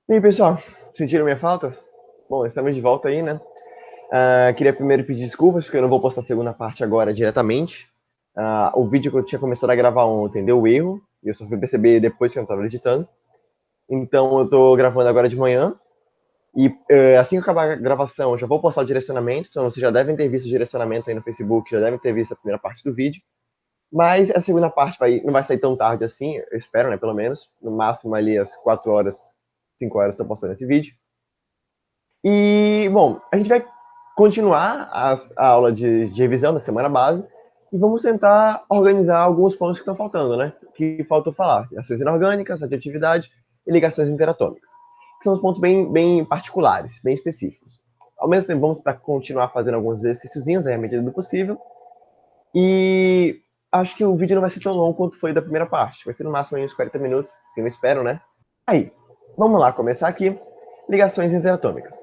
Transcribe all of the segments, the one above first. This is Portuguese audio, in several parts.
E aí, pessoal, sentiram minha falta? Bom, estamos de volta aí, né? Queria primeiro pedir desculpas, porque eu não vou postar a segunda parte agora diretamente. O vídeo que eu tinha começado a gravar ontem deu erro, e eu só fui perceber depois que eu estava editando. Então eu tô gravando agora de manhã, e assim que acabar a gravação, eu já vou postar o direcionamento, então vocês já devem ter visto o direcionamento aí no Facebook, já devem ter visto a primeira parte do vídeo. Mas a segunda parte não vai sair tão tarde assim, eu espero, né, pelo menos. No máximo ali às 4 horas, 5 horas eu tô postando esse vídeo. E, bom, a gente vai continuar a aula de revisão da semana base e vamos tentar organizar alguns pontos que estão faltando, né? Que faltou falar: reações inorgânicas, radioatividade e ligações interatômicas. Que são os pontos bem particulares, bem específicos. Ao mesmo tempo, vamos para continuar fazendo alguns exercíciozinhos à medida do possível. E acho que o vídeo não vai ser tão longo quanto foi da primeira parte. Vai ser no máximo uns 40 minutos, se eu espero, né? Aí, vamos lá começar aqui. Ligações interatômicas.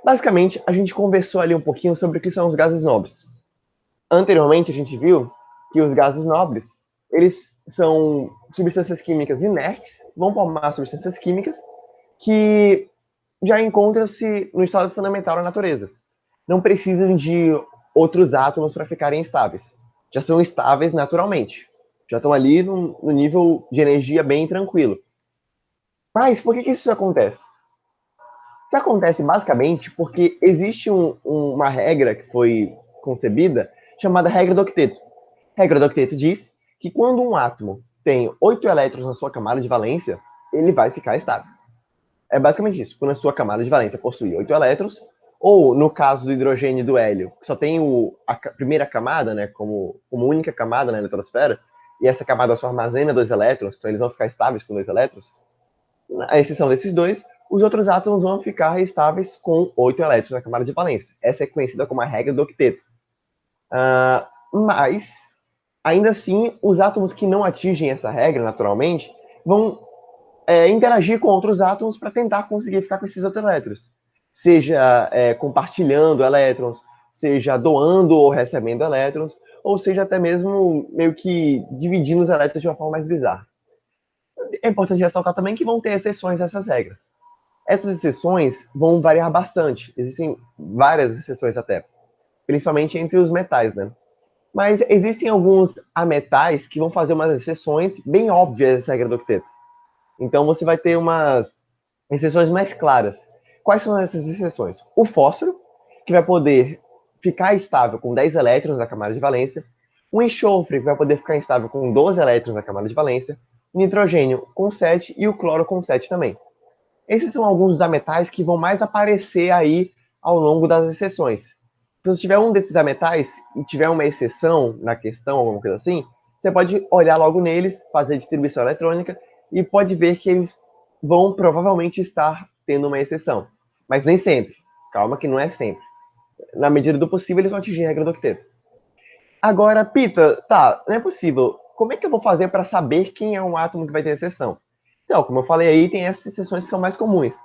Basicamente, a gente conversou ali um pouquinho sobre o que são os gases nobres. Anteriormente, a gente viu que os gases nobres, eles são substâncias químicas inertes, vão formar substâncias químicas que já encontram-se no estado fundamental da natureza. Não precisam de outros átomos para ficarem estáveis. Já são estáveis naturalmente. Já estão ali no nível de energia bem tranquilo. Mas por que isso acontece? Isso acontece basicamente porque existe uma regra que foi concebida chamada regra do octeto. A regra do octeto diz que quando um átomo tem 8 elétrons na sua camada de valência, ele vai ficar estável. É basicamente isso. Quando a sua camada de valência possui 8 elétrons, ou no caso do hidrogênio e do hélio, que só tem a primeira camada, né, como única camada na eletrosfera, e essa camada só armazena 2 elétrons, então eles vão ficar estáveis com 2 elétrons, à exceção desses dois, os outros átomos vão ficar estáveis com 8 elétrons na camada de valência. Essa é conhecida como a regra do octeto. Mas, ainda assim, os átomos que não atingem essa regra naturalmente vão interagir com outros átomos para tentar conseguir ficar com esses outros elétrons. Seja compartilhando elétrons, seja doando ou recebendo elétrons, ou seja até mesmo meio que dividindo os elétrons de uma forma mais bizarra. É importante ressaltar também que vão ter exceções a essas regras. Essas exceções vão variar bastante. Existem várias exceções até, principalmente entre os metais, né? Mas existem alguns ametais que vão fazer umas exceções bem óbvias dessa regra do octeto. Então você vai ter umas exceções mais claras. Quais são essas exceções? O fósforo, que vai poder ficar estável com 10 elétrons na camada de valência. O enxofre, que vai poder ficar estável com 12 elétrons na camada de valência. O nitrogênio com 7 e o cloro com 7 também. Esses são alguns dos ametais que vão mais aparecer aí ao longo das exceções. Se você tiver um desses ametais e tiver uma exceção na questão, alguma coisa assim, você pode olhar logo neles, fazer distribuição eletrônica e pode ver que eles vão provavelmente estar tendo uma exceção. Mas nem sempre. Calma que não é sempre. Na medida do possível, eles vão atingir a regra do octeto. Agora, Pita, tá, não é possível. Como é que eu vou fazer para saber quem é um átomo que vai ter exceção? Então, como eu falei aí, tem essas exceções que são mais comuns.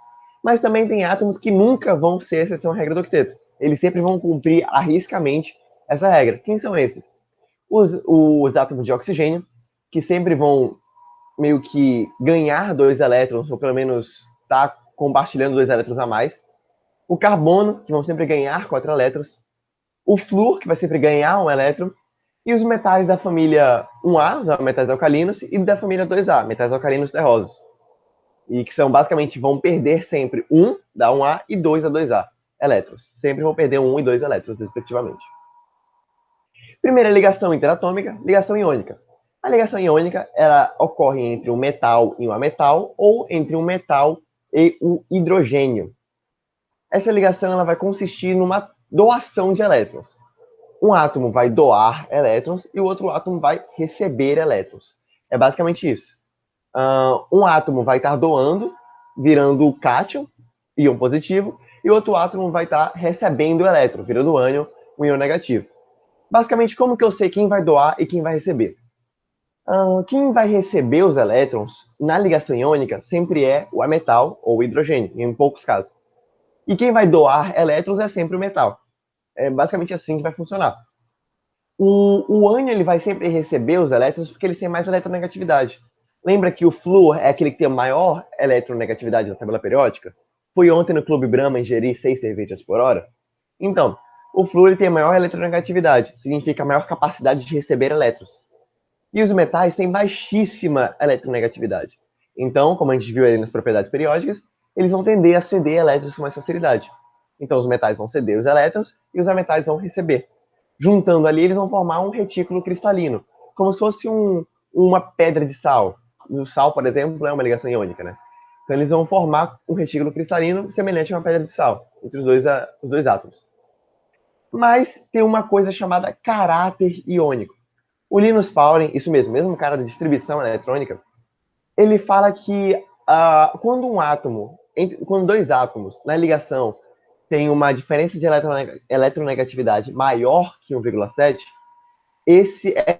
Mas também tem átomos que nunca vão ser exceção à regra do octeto. Eles sempre vão cumprir arriscamente essa regra. Quem são esses? Os átomos de oxigênio, que sempre vão meio que ganhar 2 elétrons, ou pelo menos estar compartilhando 2 elétrons a mais. O carbono, que vão sempre ganhar 4 elétrons. O flúor, que vai sempre ganhar 1 elétron. E os metais da família 1A, os metais alcalinos, e da família 2A, metais alcalinos terrosos. E que são basicamente vão perder sempre 1 da 1A e 2 da 2A elétrons. Sempre vão perder 1 e 2 elétrons, respectivamente. Primeira ligação interatômica, ligação iônica. A ligação iônica ela ocorre entre um metal e um ametal ou entre um metal e um hidrogênio. Essa ligação ela vai consistir numa doação de elétrons. Um átomo vai doar elétrons e o outro átomo vai receber elétrons. É basicamente isso. Um átomo vai estar doando, virando o cátion, íon positivo, e outro átomo vai estar recebendo o elétron, virando o ânion, um íon negativo. Basicamente, como que eu sei quem vai doar e quem vai receber? Quem vai receber os elétrons na ligação iônica sempre é o ametal ou o hidrogênio, em poucos casos. E quem vai doar elétrons é sempre o metal. É basicamente assim que vai funcionar. O ânion ele vai sempre receber os elétrons porque ele tem mais eletronegatividade. Lembra que o flúor é aquele que tem a maior eletronegatividade da tabela periódica? Fui ontem no Clube Brahma ingerir 6 cervejas por hora? Então, o flúor ele tem a maior eletronegatividade, significa a maior capacidade de receber elétrons. E os metais têm baixíssima eletronegatividade. Então, como a gente viu aí nas propriedades periódicas, eles vão tender a ceder elétrons com mais facilidade. Então, os metais vão ceder os elétrons e os ametais vão receber. Juntando ali, eles vão formar um retículo cristalino, como se fosse uma pedra de sal. O sal, por exemplo, é uma ligação iônica, né? Então, eles vão formar um retículo cristalino semelhante a uma pedra de sal entre os dois átomos. Mas tem uma coisa chamada caráter iônico. O Linus Pauling, isso mesmo cara da distribuição eletrônica, ele fala que quando quando dois átomos na ligação têm uma diferença de eletronegatividade maior que 1,7,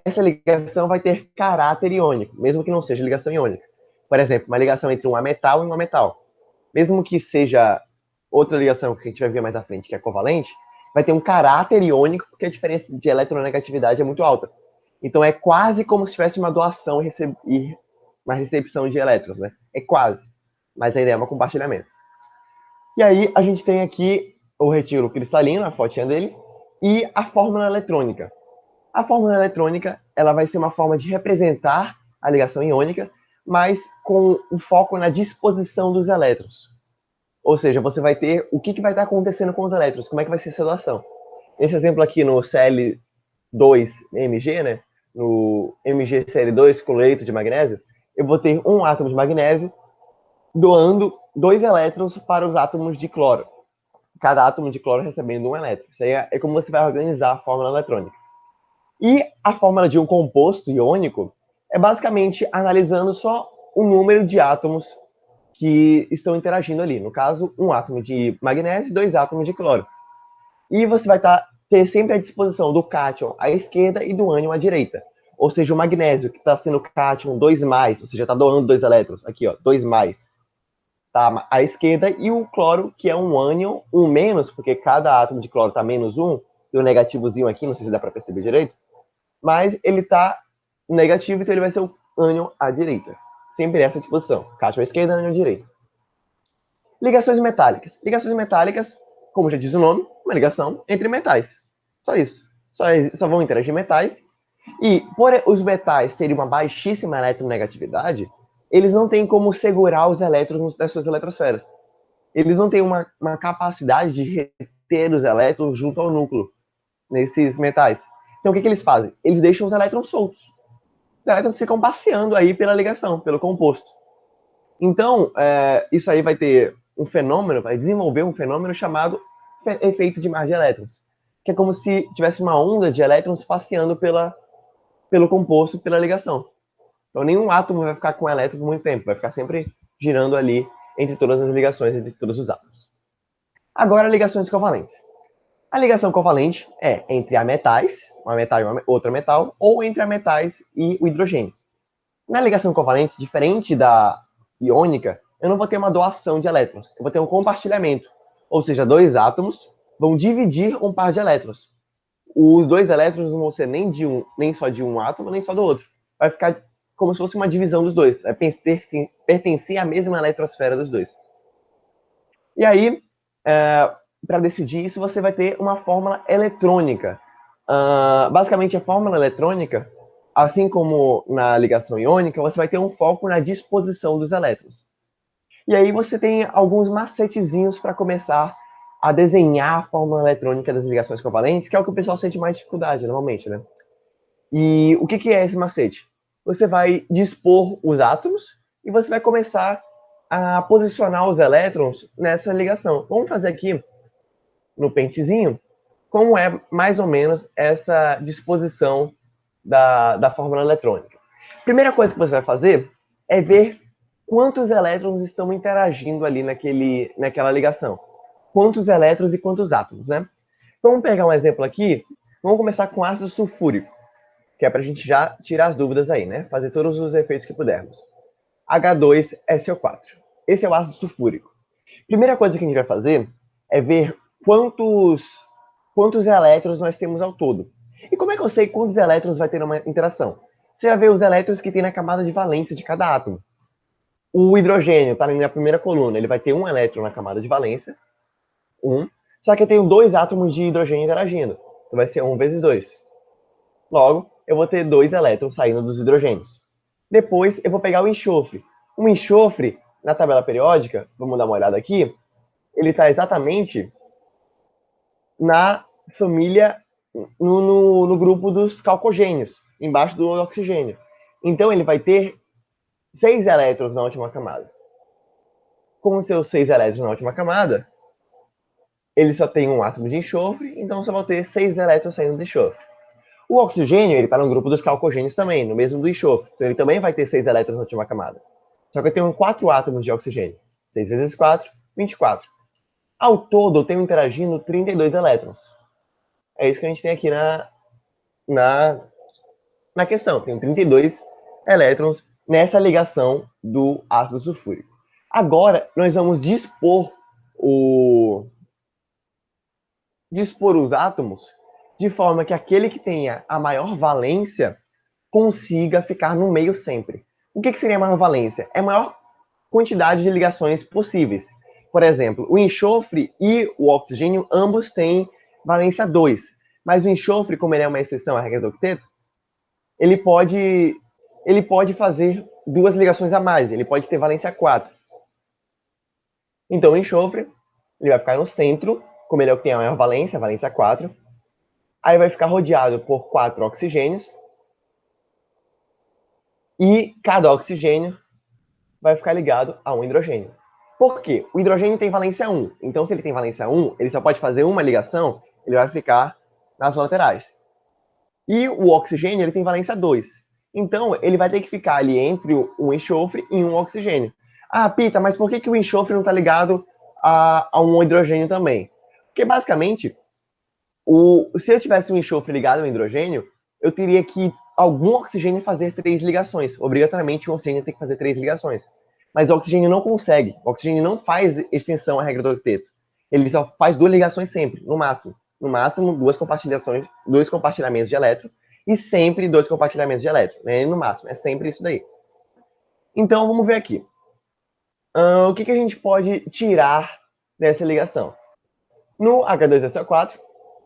essa ligação vai ter caráter iônico, mesmo que não seja ligação iônica. Por exemplo, uma ligação entre um ametal e um ametal. Mesmo que seja outra ligação que a gente vai ver mais à frente, que é covalente, vai ter um caráter iônico, porque a diferença de eletronegatividade é muito alta. Então é quase como se tivesse uma doação e uma recepção de elétrons, né? É quase, mas a ideia é um compartilhamento. E aí a gente tem aqui o retículo cristalino, a fotinha dele, e a fórmula eletrônica. A fórmula eletrônica ela vai ser uma forma de representar a ligação iônica, mas com o foco na disposição dos elétrons. Ou seja, você vai ter o que vai estar acontecendo com os elétrons, como é que vai ser essa doação. Nesse exemplo aqui no Cl2Mg, né, no MgCl2, cloreto de magnésio, eu vou ter um átomo de magnésio doando 2 elétrons para os átomos de cloro. Cada átomo de cloro recebendo um elétron. Isso aí é como você vai organizar a fórmula eletrônica. E a fórmula de um composto iônico é basicamente analisando só o número de átomos que estão interagindo ali. No caso, um átomo de magnésio e 2 átomos de cloro. E você vai ter sempre a disposição do cátion à esquerda e do ânion à direita. Ou seja, o magnésio, que está sendo cátion 2+, ou seja, está doando 2 elétrons, aqui, ó, 2+, tá à esquerda, e o cloro, que é um ânion, um menos, porque cada átomo de cloro está -1, e o negativozinho aqui, não sei se dá para perceber direito, mas ele está negativo, então ele vai ser o ânion à direita. Sempre essa disposição, cátion à esquerda, ânion à direita. Ligações metálicas. Ligações metálicas, como já diz o nome, uma ligação entre metais. Só isso. Só vão interagir metais. E por os metais terem uma baixíssima eletronegatividade, eles não têm como segurar os elétrons das suas eletrosferas. Eles não têm uma capacidade de reter os elétrons junto ao núcleo nesses metais. Então o que eles fazem? Eles deixam os elétrons soltos. Os elétrons ficam passeando aí pela ligação, pelo composto. Então, isso aí vai ter um fenômeno, vai desenvolver um fenômeno chamado efeito de mar de elétrons, que é como se tivesse uma onda de elétrons passeando pelo composto, pela ligação. Então, nenhum átomo vai ficar com elétron por muito tempo, vai ficar sempre girando ali entre todas as ligações, entre todos os átomos. Agora, ligações covalentes. A ligação covalente é entre ametais, uma metal e outra metal, ou entre ametais e o hidrogênio. Na ligação covalente, diferente da iônica, eu não vou ter uma doação de elétrons, eu vou ter um compartilhamento. Ou seja, 2 átomos vão dividir um par de elétrons. Os 2 elétrons não vão ser nem só de um átomo, nem só do outro. Vai ficar como se fosse uma divisão dos dois. Vai pertencer à mesma eletrosfera dos dois. E aí, para decidir isso, você vai ter uma fórmula eletrônica. Basicamente, a fórmula eletrônica, assim como na ligação iônica, você vai ter um foco na disposição dos elétrons. E aí você tem alguns macetezinhos para começar a desenhar a fórmula eletrônica das ligações covalentes, que é o que o pessoal sente mais dificuldade normalmente, né? E o que é esse macete? Você vai dispor os átomos e você vai começar a posicionar os elétrons nessa ligação. Vamos fazer aqui no pentezinho como é mais ou menos essa disposição da fórmula eletrônica. Primeira coisa que você vai fazer é ver quantos elétrons estão interagindo ali naquela ligação. Quantos elétrons e quantos átomos, né? Então, vamos pegar um exemplo aqui. Vamos começar com ácido sulfúrico, que é para a gente já tirar as dúvidas aí, né? Fazer todos os efeitos que pudermos. H2SO4. Esse é o ácido sulfúrico. Primeira coisa que a gente vai fazer é ver quantos elétrons nós temos ao todo. E como é que eu sei quantos elétrons vai ter uma interação? você vai ver os elétrons que tem na camada de valência de cada átomo. O hidrogênio está na primeira coluna, ele vai ter um elétron na camada de valência, só que eu tenho 2 átomos de hidrogênio interagindo, então vai ser 1 vezes 2. Logo, eu vou ter 2 elétrons saindo dos hidrogênios. Depois, eu vou pegar o enxofre. O enxofre, na tabela periódica, vamos dar uma olhada aqui, ele está exatamente na família, no grupo dos calcogênios, embaixo do oxigênio. Então, ele vai ter 6 elétrons na última camada. Com os seus 6 elétrons na última camada, ele só tem um átomo de enxofre, então só vai ter 6 elétrons saindo de enxofre. O oxigênio, ele está no grupo dos calcogênios também, no mesmo do enxofre. Então ele também vai ter 6 elétrons na última camada. Só que eu tenho 4 átomos de oxigênio. 6 vezes 4, 24. Ao todo, eu tenho interagindo 32 elétrons. É isso que a gente tem aqui na questão. Tenho 32 elétrons nessa ligação do ácido sulfúrico. Agora, nós vamos dispor os átomos de forma que aquele que tenha a maior valência consiga ficar no meio sempre. O que seria a maior valência? É a maior quantidade de ligações possíveis. Por exemplo, o enxofre e o oxigênio, ambos têm valência 2. Mas o enxofre, como ele é uma exceção à regra do octeto, ele pode fazer 2 ligações a mais. Ele pode ter valência 4. Então, o enxofre ele vai ficar no centro, como ele é o que tem a maior valência 4. Aí vai ficar rodeado por 4 oxigênios. E cada oxigênio vai ficar ligado a um hidrogênio. Por quê? O hidrogênio tem valência 1. Então, se ele tem valência 1, ele só pode fazer uma ligação, ele vai ficar nas laterais. E o oxigênio ele tem valência 2. Então, ele vai ter que ficar ali entre um enxofre e um oxigênio. Ah, Pita, mas por que o enxofre não está ligado a um hidrogênio também? Porque, basicamente, se eu tivesse um enxofre ligado ao hidrogênio, eu teria que algum oxigênio fazer 3 ligações. Obrigatoriamente, o oxigênio tem que fazer 3 ligações. Mas o oxigênio não consegue. O oxigênio não faz extensão à regra do octeto. Ele só faz 2 ligações sempre, no máximo. No máximo, 2 compartilhamentos de elétron e sempre 2 compartilhamentos de elétron. Né? No máximo, é sempre isso daí. Então, vamos ver aqui. O que a gente pode tirar dessa ligação? No H2SO4,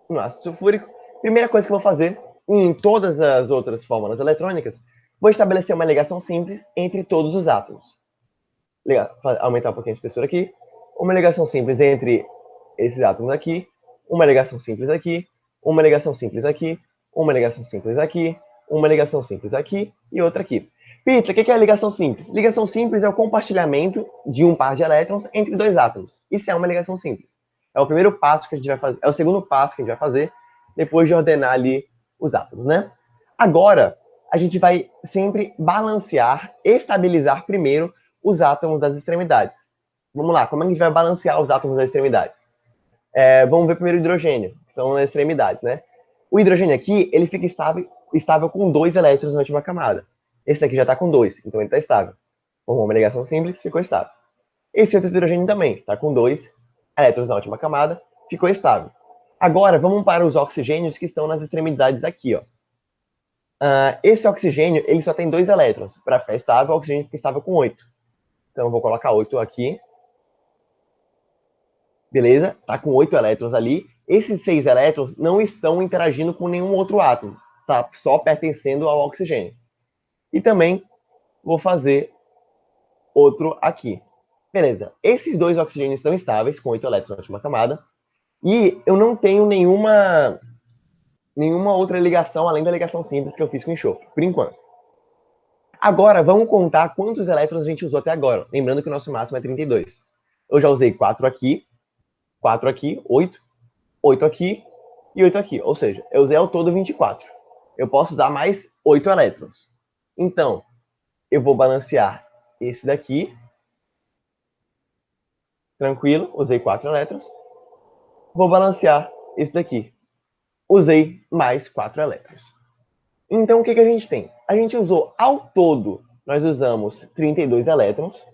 no ácido sulfúrico, primeira coisa que eu vou fazer, em todas as outras fórmulas eletrônicas, vou estabelecer uma ligação simples entre todos os átomos. Aumentar um pouquinho a espessura aqui. Uma ligação simples entre esses átomos aqui, uma ligação simples aqui, uma ligação simples aqui, uma ligação simples aqui, uma ligação simples aqui e outra aqui. Pita, o que é a ligação simples? Ligação simples é o compartilhamento de um par de elétrons entre 2 átomos. Isso é uma ligação simples. É o primeiro passo que a gente vai fazer, é o segundo passo que a gente vai fazer depois de ordenar ali os átomos, né? Agora, a gente vai sempre balancear, estabilizar primeiro os átomos das extremidades. Vamos lá, como é que a gente vai balancear os átomos das extremidades? Vamos ver primeiro o hidrogênio, que são as extremidades, né? O hidrogênio aqui, ele fica estável com 2 elétrons na última camada. Esse aqui já está com 2, então ele está estável. Formou uma ligação simples, ficou estável. Esse outro hidrogênio também está com 2 elétrons na última camada, ficou estável. Agora, vamos para os oxigênios que estão nas extremidades aqui, ó. Esse oxigênio, ele só tem 2 elétrons. Para ficar estável, o oxigênio fica estável com 8. Então, eu vou colocar 8 aqui. Beleza? Tá com 8 elétrons ali. Esses 6 elétrons não estão interagindo com nenhum outro átomo. Tá só pertencendo ao oxigênio. E também vou fazer outro aqui. Beleza. Esses 2 oxigênios estão estáveis, com 8 elétrons na última camada. E eu não tenho nenhuma outra ligação, além da ligação simples que eu fiz com enxofre, por enquanto. Agora, vamos contar quantos elétrons a gente usou até agora. Lembrando que o nosso máximo é 32. Eu já usei 4 aqui, 8, 8 aqui e 8 aqui. Ou seja, eu usei ao todo 24. Eu posso usar mais 8 elétrons. Então, eu vou balancear esse daqui. Tranquilo, usei 4 elétrons. Vou balancear esse daqui. Usei mais 4 elétrons. Então, o que a gente tem? A gente usou, ao todo, nós usamos 32 elétrons.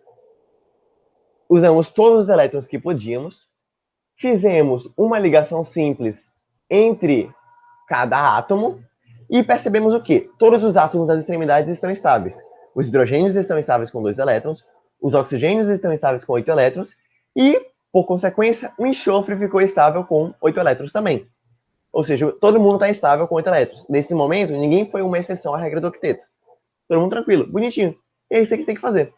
Usamos todos os elétrons que podíamos. Fizemos uma ligação simples entre cada átomo. E percebemos o quê? Todos os átomos das extremidades estão estáveis. Os hidrogênios estão estáveis com 2 elétrons, os oxigênios estão estáveis com 8 elétrons, e, por consequência, o enxofre ficou estável com 8 elétrons também. Ou seja, todo mundo está estável com 8 elétrons. Nesse momento, ninguém foi uma exceção à regra do octeto. Todo mundo tranquilo, bonitinho. E é isso que tem que fazer.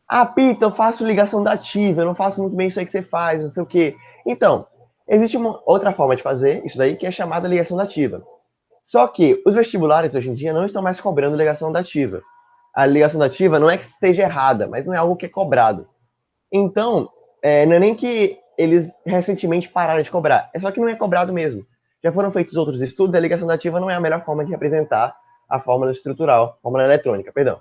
Ah, Pita, eu faço ligação dativa, eu não faço muito bem isso aí que você faz, não sei o quê. Então, existe uma outra forma de fazer isso daí, que é chamada ligação dativa. Só que os vestibulares hoje em dia não estão mais cobrando ligação dativa. A ligação dativa não é que esteja errada, mas não é algo que é cobrado. Então, não é nem que eles recentemente pararam de cobrar, é só que não é cobrado mesmo. Já foram feitos outros estudos, a ligação dativa não é a melhor forma de representar a fórmula estrutural, fórmula eletrônica, perdão.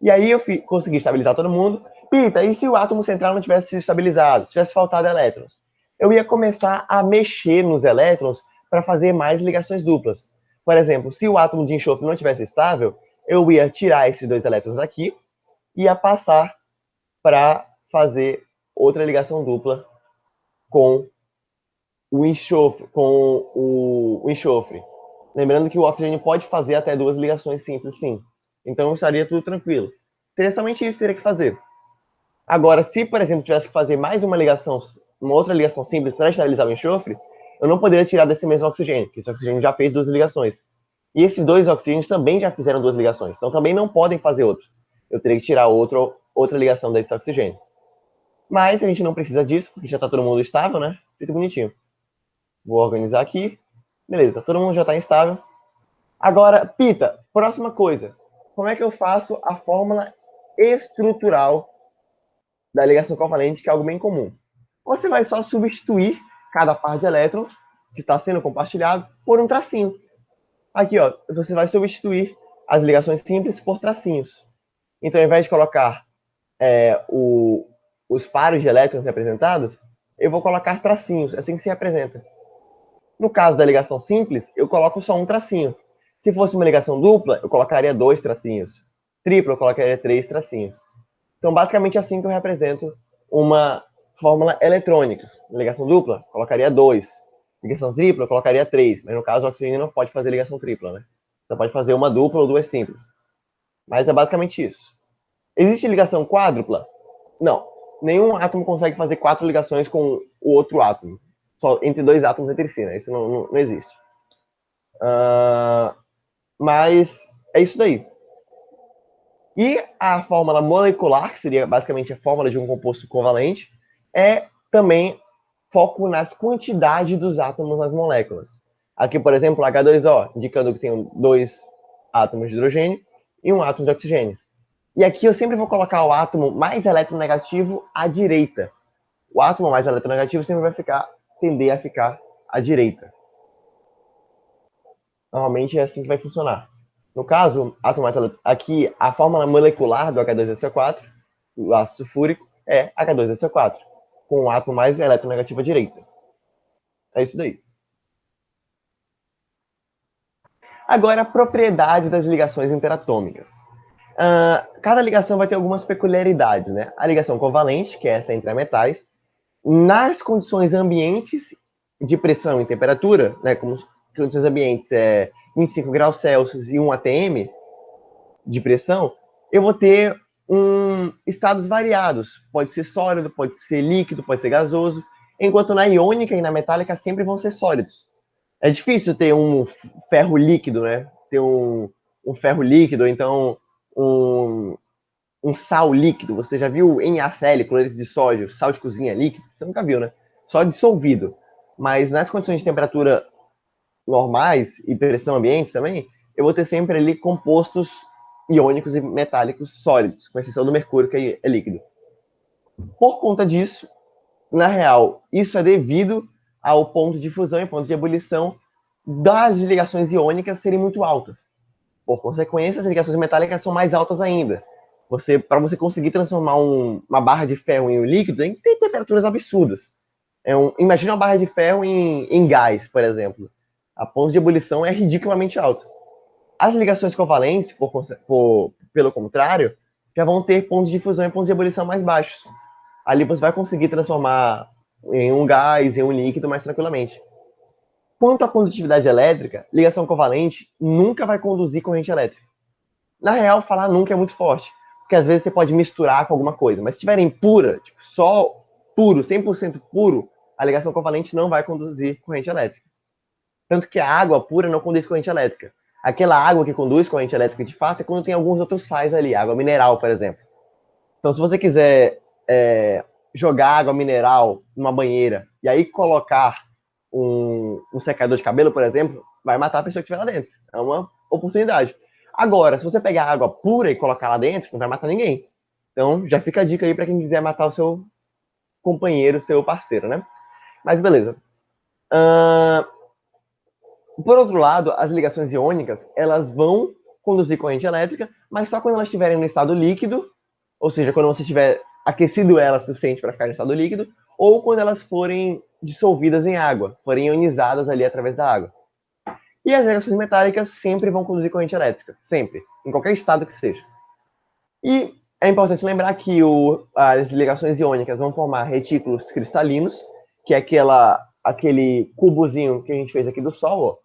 E aí eu consegui estabilizar todo mundo. Pita, e se o átomo central não tivesse sido estabilizado, se tivesse faltado elétrons? Eu ia começar a mexer nos elétrons para fazer mais ligações duplas. Por exemplo, se o átomo de enxofre não tivesse estável, eu ia tirar esses 2 elétrons daqui e ia passar para fazer outra ligação dupla com o enxofre, o enxofre. Lembrando que o oxigênio pode fazer até 2 ligações simples, sim. Então estaria tudo tranquilo. Seria somente isso que teria que fazer. Agora, se, por exemplo, tivesse que fazer mais uma ligação, uma outra ligação simples para estabilizar o enxofre, eu não poderia tirar desse mesmo oxigênio, porque esse oxigênio já fez 2 ligações. E esses 2 oxigênios também já fizeram 2 ligações, então também não podem fazer outro. Eu teria que tirar outra ligação desse oxigênio. Mas a gente não precisa disso, porque já está todo mundo estável, né? Feito bonitinho. Vou organizar aqui. Beleza, todo mundo já está estável. Agora, Pita, próxima coisa. Como é que eu faço a fórmula estrutural da ligação covalente, que é algo bem comum? Você vai só substituir cada par de elétrons que está sendo compartilhado por um tracinho. Aqui, ó, você vai substituir as ligações simples por tracinhos. Então, ao invés de colocar os pares de elétrons representados, eu vou colocar tracinhos, assim que se representa. No caso da ligação simples, eu coloco só um tracinho. Se fosse uma ligação dupla, eu colocaria 2 tracinhos. Tripla, eu colocaria 3 tracinhos. Então, basicamente, assim que eu represento uma fórmula eletrônica. Ligação dupla, colocaria 2. Ligação tripla, eu colocaria 3. Mas no caso, o oxigênio não pode fazer ligação tripla, né? Você pode fazer uma dupla ou 2 simples. Mas é basicamente isso. Existe ligação quádrupla? Não. Nenhum átomo consegue fazer 4 ligações com o outro átomo. Só entre 2 átomos entre si, né? Isso não existe. Mas é isso daí. E a fórmula molecular, que seria basicamente a fórmula de um composto covalente, é também foco nas quantidades dos átomos nas moléculas. Aqui, por exemplo, H2O, indicando que tem 2 átomos de hidrogênio e um átomo de oxigênio. E aqui eu sempre vou colocar o átomo mais eletronegativo à direita. O átomo mais eletronegativo sempre vai tender a ficar à direita. Normalmente é assim que vai funcionar. No caso, aqui a fórmula molecular do H2SO4, o ácido sulfúrico, é H2SO4, com o átomo mais eletronegativo à direita. É isso daí. Agora, a propriedade das ligações interatômicas. Cada ligação vai ter algumas peculiaridades, né? A ligação covalente, que é essa entre metais, nas condições ambientes de pressão e temperatura, né, como condições ambientes 25 graus Celsius e 1 atm de pressão, eu vou ter estados variados. Pode ser sólido, pode ser líquido, pode ser gasoso, enquanto na iônica e na metálica sempre vão ser sólidos. É difícil ter um ferro líquido, né? Ter um ferro líquido, ou então um sal líquido. Você já viu NaCl, cloreto de sódio, sal de cozinha líquido? Você nunca viu, né? Só dissolvido. Mas nas condições de temperatura normais e pressão ambiente também, eu vou ter sempre ali compostos iônicos e metálicos sólidos, com exceção do mercúrio, que é líquido. Por conta disso, na real, isso é devido ao ponto de fusão e ponto de ebulição das ligações iônicas serem muito altas. Por consequência, as ligações metálicas são mais altas ainda. Para você conseguir transformar uma barra de ferro em um líquido, tem que ter temperaturas absurdas. Imagina uma barra de ferro em gás, por exemplo. A ponto de ebulição é ridiculamente alto. As ligações covalentes, pelo contrário, já vão ter pontos de fusão e pontos de ebulição mais baixos. Ali você vai conseguir transformar em um gás, em um líquido mais tranquilamente. Quanto à condutividade elétrica, ligação covalente nunca vai conduzir corrente elétrica. Na real, falar nunca é muito forte, porque às vezes você pode misturar com alguma coisa, mas se tiverem pura, tipo, só puro, 100% puro, a ligação covalente não vai conduzir corrente elétrica. Tanto que a água pura não conduz corrente elétrica. Aquela água que conduz corrente elétrica de fato é quando tem alguns outros sais ali, água mineral, por exemplo. Então, se você quiser jogar água mineral numa banheira e aí colocar um secador de cabelo, por exemplo, vai matar a pessoa que estiver lá dentro. É uma oportunidade. Agora, se você pegar água pura e colocar lá dentro, não vai matar ninguém. Então, já fica a dica aí para quem quiser matar o seu companheiro, seu parceiro, né? Mas beleza. Por outro lado, as ligações iônicas, elas vão conduzir corrente elétrica, mas só quando elas estiverem no estado líquido, ou seja, quando você tiver aquecido elas o suficiente para ficar no estado líquido, ou quando elas forem dissolvidas em água, forem ionizadas ali através da água. E as ligações metálicas sempre vão conduzir corrente elétrica, sempre, em qualquer estado que seja. E é importante lembrar que as ligações iônicas vão formar retículos cristalinos, que é aquele cubozinho que a gente fez aqui do Sol, ó,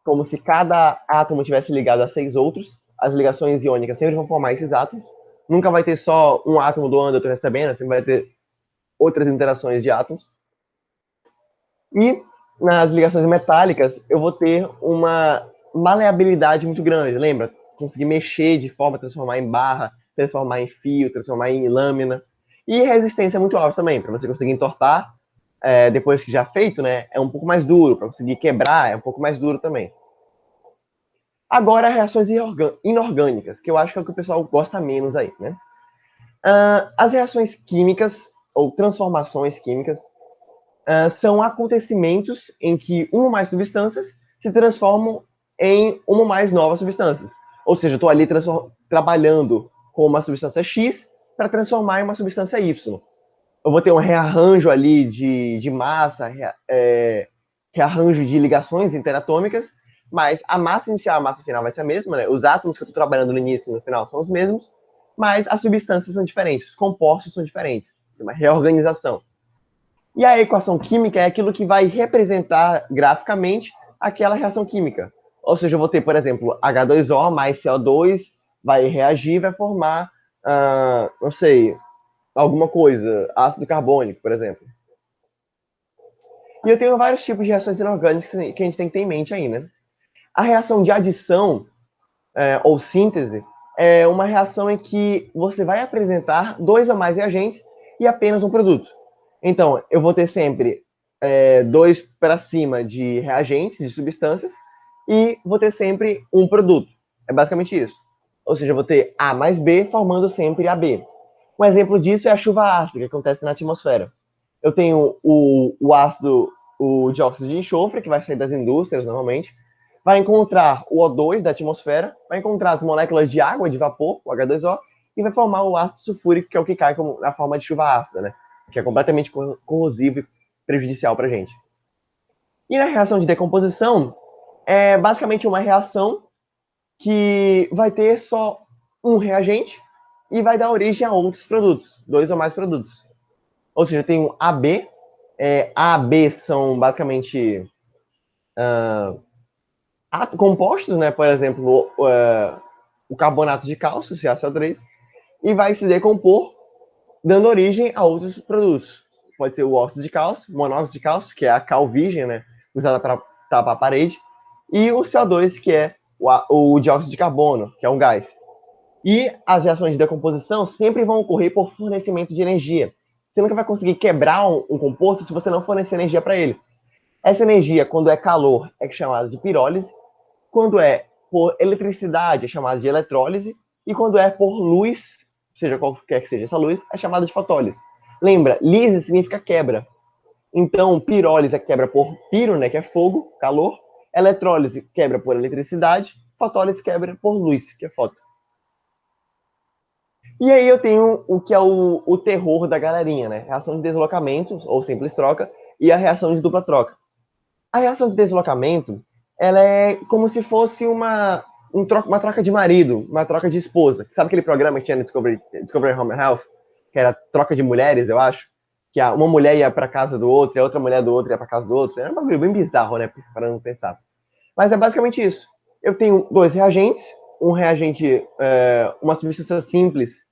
como se cada átomo tivesse ligado a 6 outros. As ligações iônicas sempre vão formar esses átomos. Nunca vai ter só um átomo doando e outro recebendo, sempre vai ter outras interações de átomos. E nas ligações metálicas, eu vou ter uma maleabilidade muito grande, lembra? Conseguir mexer de forma a transformar em barra, transformar em fio, transformar em lâmina. E resistência muito alta também, para você conseguir entortar depois que já feito, né? É um pouco mais duro, para conseguir quebrar é um pouco mais duro também. Agora, reações inorgânicas, que eu acho que é o que o pessoal gosta menos aí, né? As reações químicas, ou transformações químicas, são acontecimentos em que uma ou mais substâncias se transformam em uma ou mais novas substâncias. Ou seja, eu estou ali trabalhando com uma substância X para transformar em uma substância Y. Eu vou ter um rearranjo ali de massa, rearranjo de ligações interatômicas, mas a massa inicial, a massa final vai ser a mesma, né? Os átomos que eu estou trabalhando no início e no final são os mesmos, mas as substâncias são diferentes, os compostos são diferentes. Tem uma reorganização. E a equação química é aquilo que vai representar graficamente aquela reação química. Ou seja, eu vou ter, por exemplo, H2O mais CO2 vai reagir, vai formar, não sei, alguma coisa, ácido carbônico, por exemplo. E eu tenho vários tipos de reações inorgânicas que a gente tem que ter em mente aí, né? A reação de adição ou síntese é uma reação em que você vai apresentar dois ou mais reagentes e apenas um produto. Então, eu vou ter sempre dois para cima de reagentes, de substâncias, e vou ter sempre um produto. É basicamente isso. Ou seja, eu vou ter A mais B formando sempre AB. Um exemplo disso é a chuva ácida que acontece na atmosfera. Eu tenho o ácido, o dióxido de enxofre, que vai sair das indústrias normalmente, vai encontrar o O2 da atmosfera, vai encontrar as moléculas de água, de vapor, o H2O, e vai formar o ácido sulfúrico, que é o que cai na forma de chuva ácida, né? Que é completamente corrosivo e prejudicial para a gente. E na reação de decomposição, é basicamente uma reação que vai ter só um reagente e vai dar origem a outros produtos, dois ou mais produtos. Ou seja, eu tenho AB. A, B são basicamente compostos, né? Por exemplo, o carbonato de cálcio, CaCO3, e vai se decompor, dando origem a outros produtos. Pode ser o óxido de cálcio, monóxido de cálcio, que é a cal virgem, né? Usada para tapar a parede, e o CO2, que é o dióxido de carbono, que é um gás. E as reações de decomposição sempre vão ocorrer por fornecimento de energia. Você nunca vai conseguir quebrar um composto se você não fornecer energia para ele. Essa energia, quando é calor, é chamada de pirólise. Quando é por eletricidade, é chamada de eletrólise. E quando é por luz, seja qualquer que seja essa luz, é chamada de fotólise. Lembra, lise significa quebra. Então, pirólise é quebra por piro, né, que é fogo, calor. Eletrólise quebra por eletricidade. Fotólise quebra por luz, que é foto. E aí eu tenho o que é o terror da galerinha, né? Reação de deslocamento, ou simples troca, e a reação de dupla troca. A reação de deslocamento, ela é como se fosse uma troca de marido, uma troca de esposa. Sabe aquele programa que tinha no Discovery Home and Health? Que era troca de mulheres, eu acho? que uma mulher ia para casa do outro, e a outra mulher do outro ia para casa do outro. Era um bagulho bem bizarro, né? Parando pra pensar. Mas é basicamente isso. Eu tenho dois reagentes, um reagente, uma substância simples.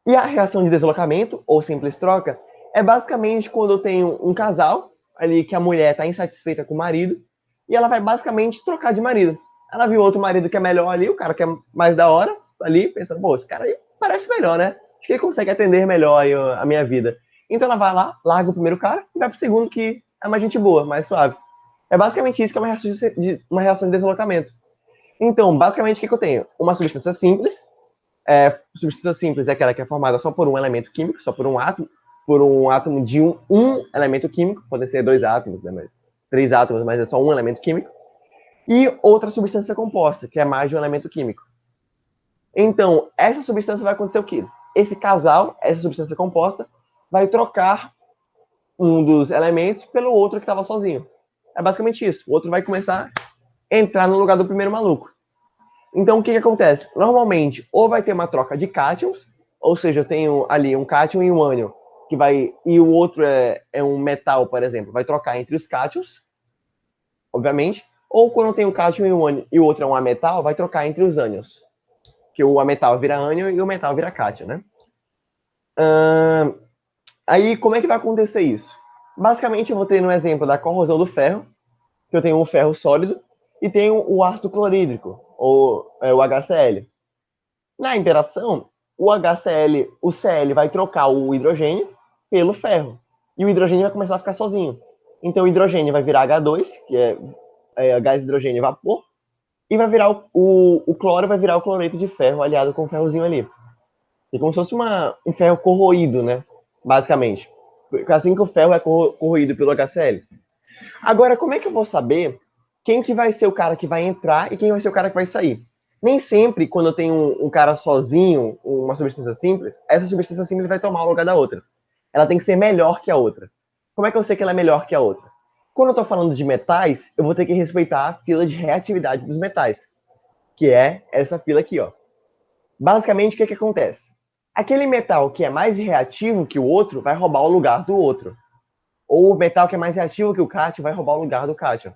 E a reação de deslocamento, ou simples troca, é basicamente quando eu tenho um casal, ali que a mulher está insatisfeita com o marido, e ela vai basicamente trocar de marido. Ela viu outro marido que é melhor ali, o cara que é mais da hora, ali, pensando, pô, esse cara aí parece melhor, né? Acho que ele consegue atender melhor aí a minha vida. Então ela vai lá, larga o primeiro cara e vai pro segundo, que é mais gente boa, mais suave. É basicamente isso que é uma reação de deslocamento. Então, basicamente, o que eu tenho? Uma substância simples, substância simples é aquela que é formada só por um elemento químico, só por um átomo de um elemento químico, podem ser dois átomos, né, mas três átomos, mas é só um elemento químico, e outra substância composta, que é mais de um elemento químico. Então, essa substância vai acontecer o quê? Esse casal, essa substância composta, vai trocar um dos elementos pelo outro que estava sozinho. É basicamente isso. O outro vai começar a entrar no lugar do primeiro maluco. Então, o que acontece? Normalmente, ou vai ter uma troca de cátions, ou seja, eu tenho ali um cátion e um ânion, que vai, e o outro é um metal, por exemplo, vai trocar entre os cátions, obviamente, ou quando tem um cátion e um ânion e o outro é um ametal, vai trocar entre os ânions, que o ametal vira ânion e o metal vira cátion, né? Aí, como é que vai acontecer isso? Basicamente, eu vou ter no exemplo da corrosão do ferro, que eu tenho um ferro sólido, e tenho o ácido clorídrico, ou o HCl. Na interação, o Cl vai trocar o hidrogênio pelo ferro. E o hidrogênio vai começar a ficar sozinho. Então o hidrogênio vai virar H2, que é gás hidrogênio e vapor, e vai virar o cloro vai virar o cloreto de ferro aliado com o ferrozinho ali. É como se fosse um ferro corroído, né? Basicamente. Assim que o ferro é corroído pelo HCl. Agora, como é que eu vou saber quem que vai ser o cara que vai entrar e quem vai ser o cara que vai sair? Nem sempre, quando eu tenho um cara sozinho, uma substância simples, essa substância simples vai tomar o lugar da outra. Ela tem que ser melhor que a outra. Como é que eu sei que ela é melhor que a outra? Quando eu estou falando de metais, eu vou ter que respeitar a fila de reatividade dos metais, que é essa fila aqui, ó. Basicamente, o que acontece? Aquele metal que é mais reativo que o outro vai roubar o lugar do outro. Ou o metal que é mais reativo que o cátion vai roubar o lugar do cátion.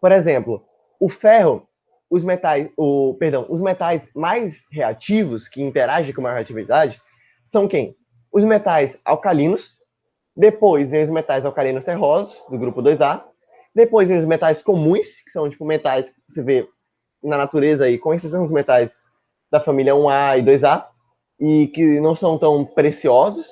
Por exemplo, o ferro, os metais mais reativos, que interagem com maior reatividade, são quem? Os metais alcalinos, depois vem os metais alcalinos terrosos, do grupo 2A, depois vem os metais comuns, que são tipo metais que você vê na natureza aí, com exceção dos metais da família 1A e 2A, e que não são tão preciosos.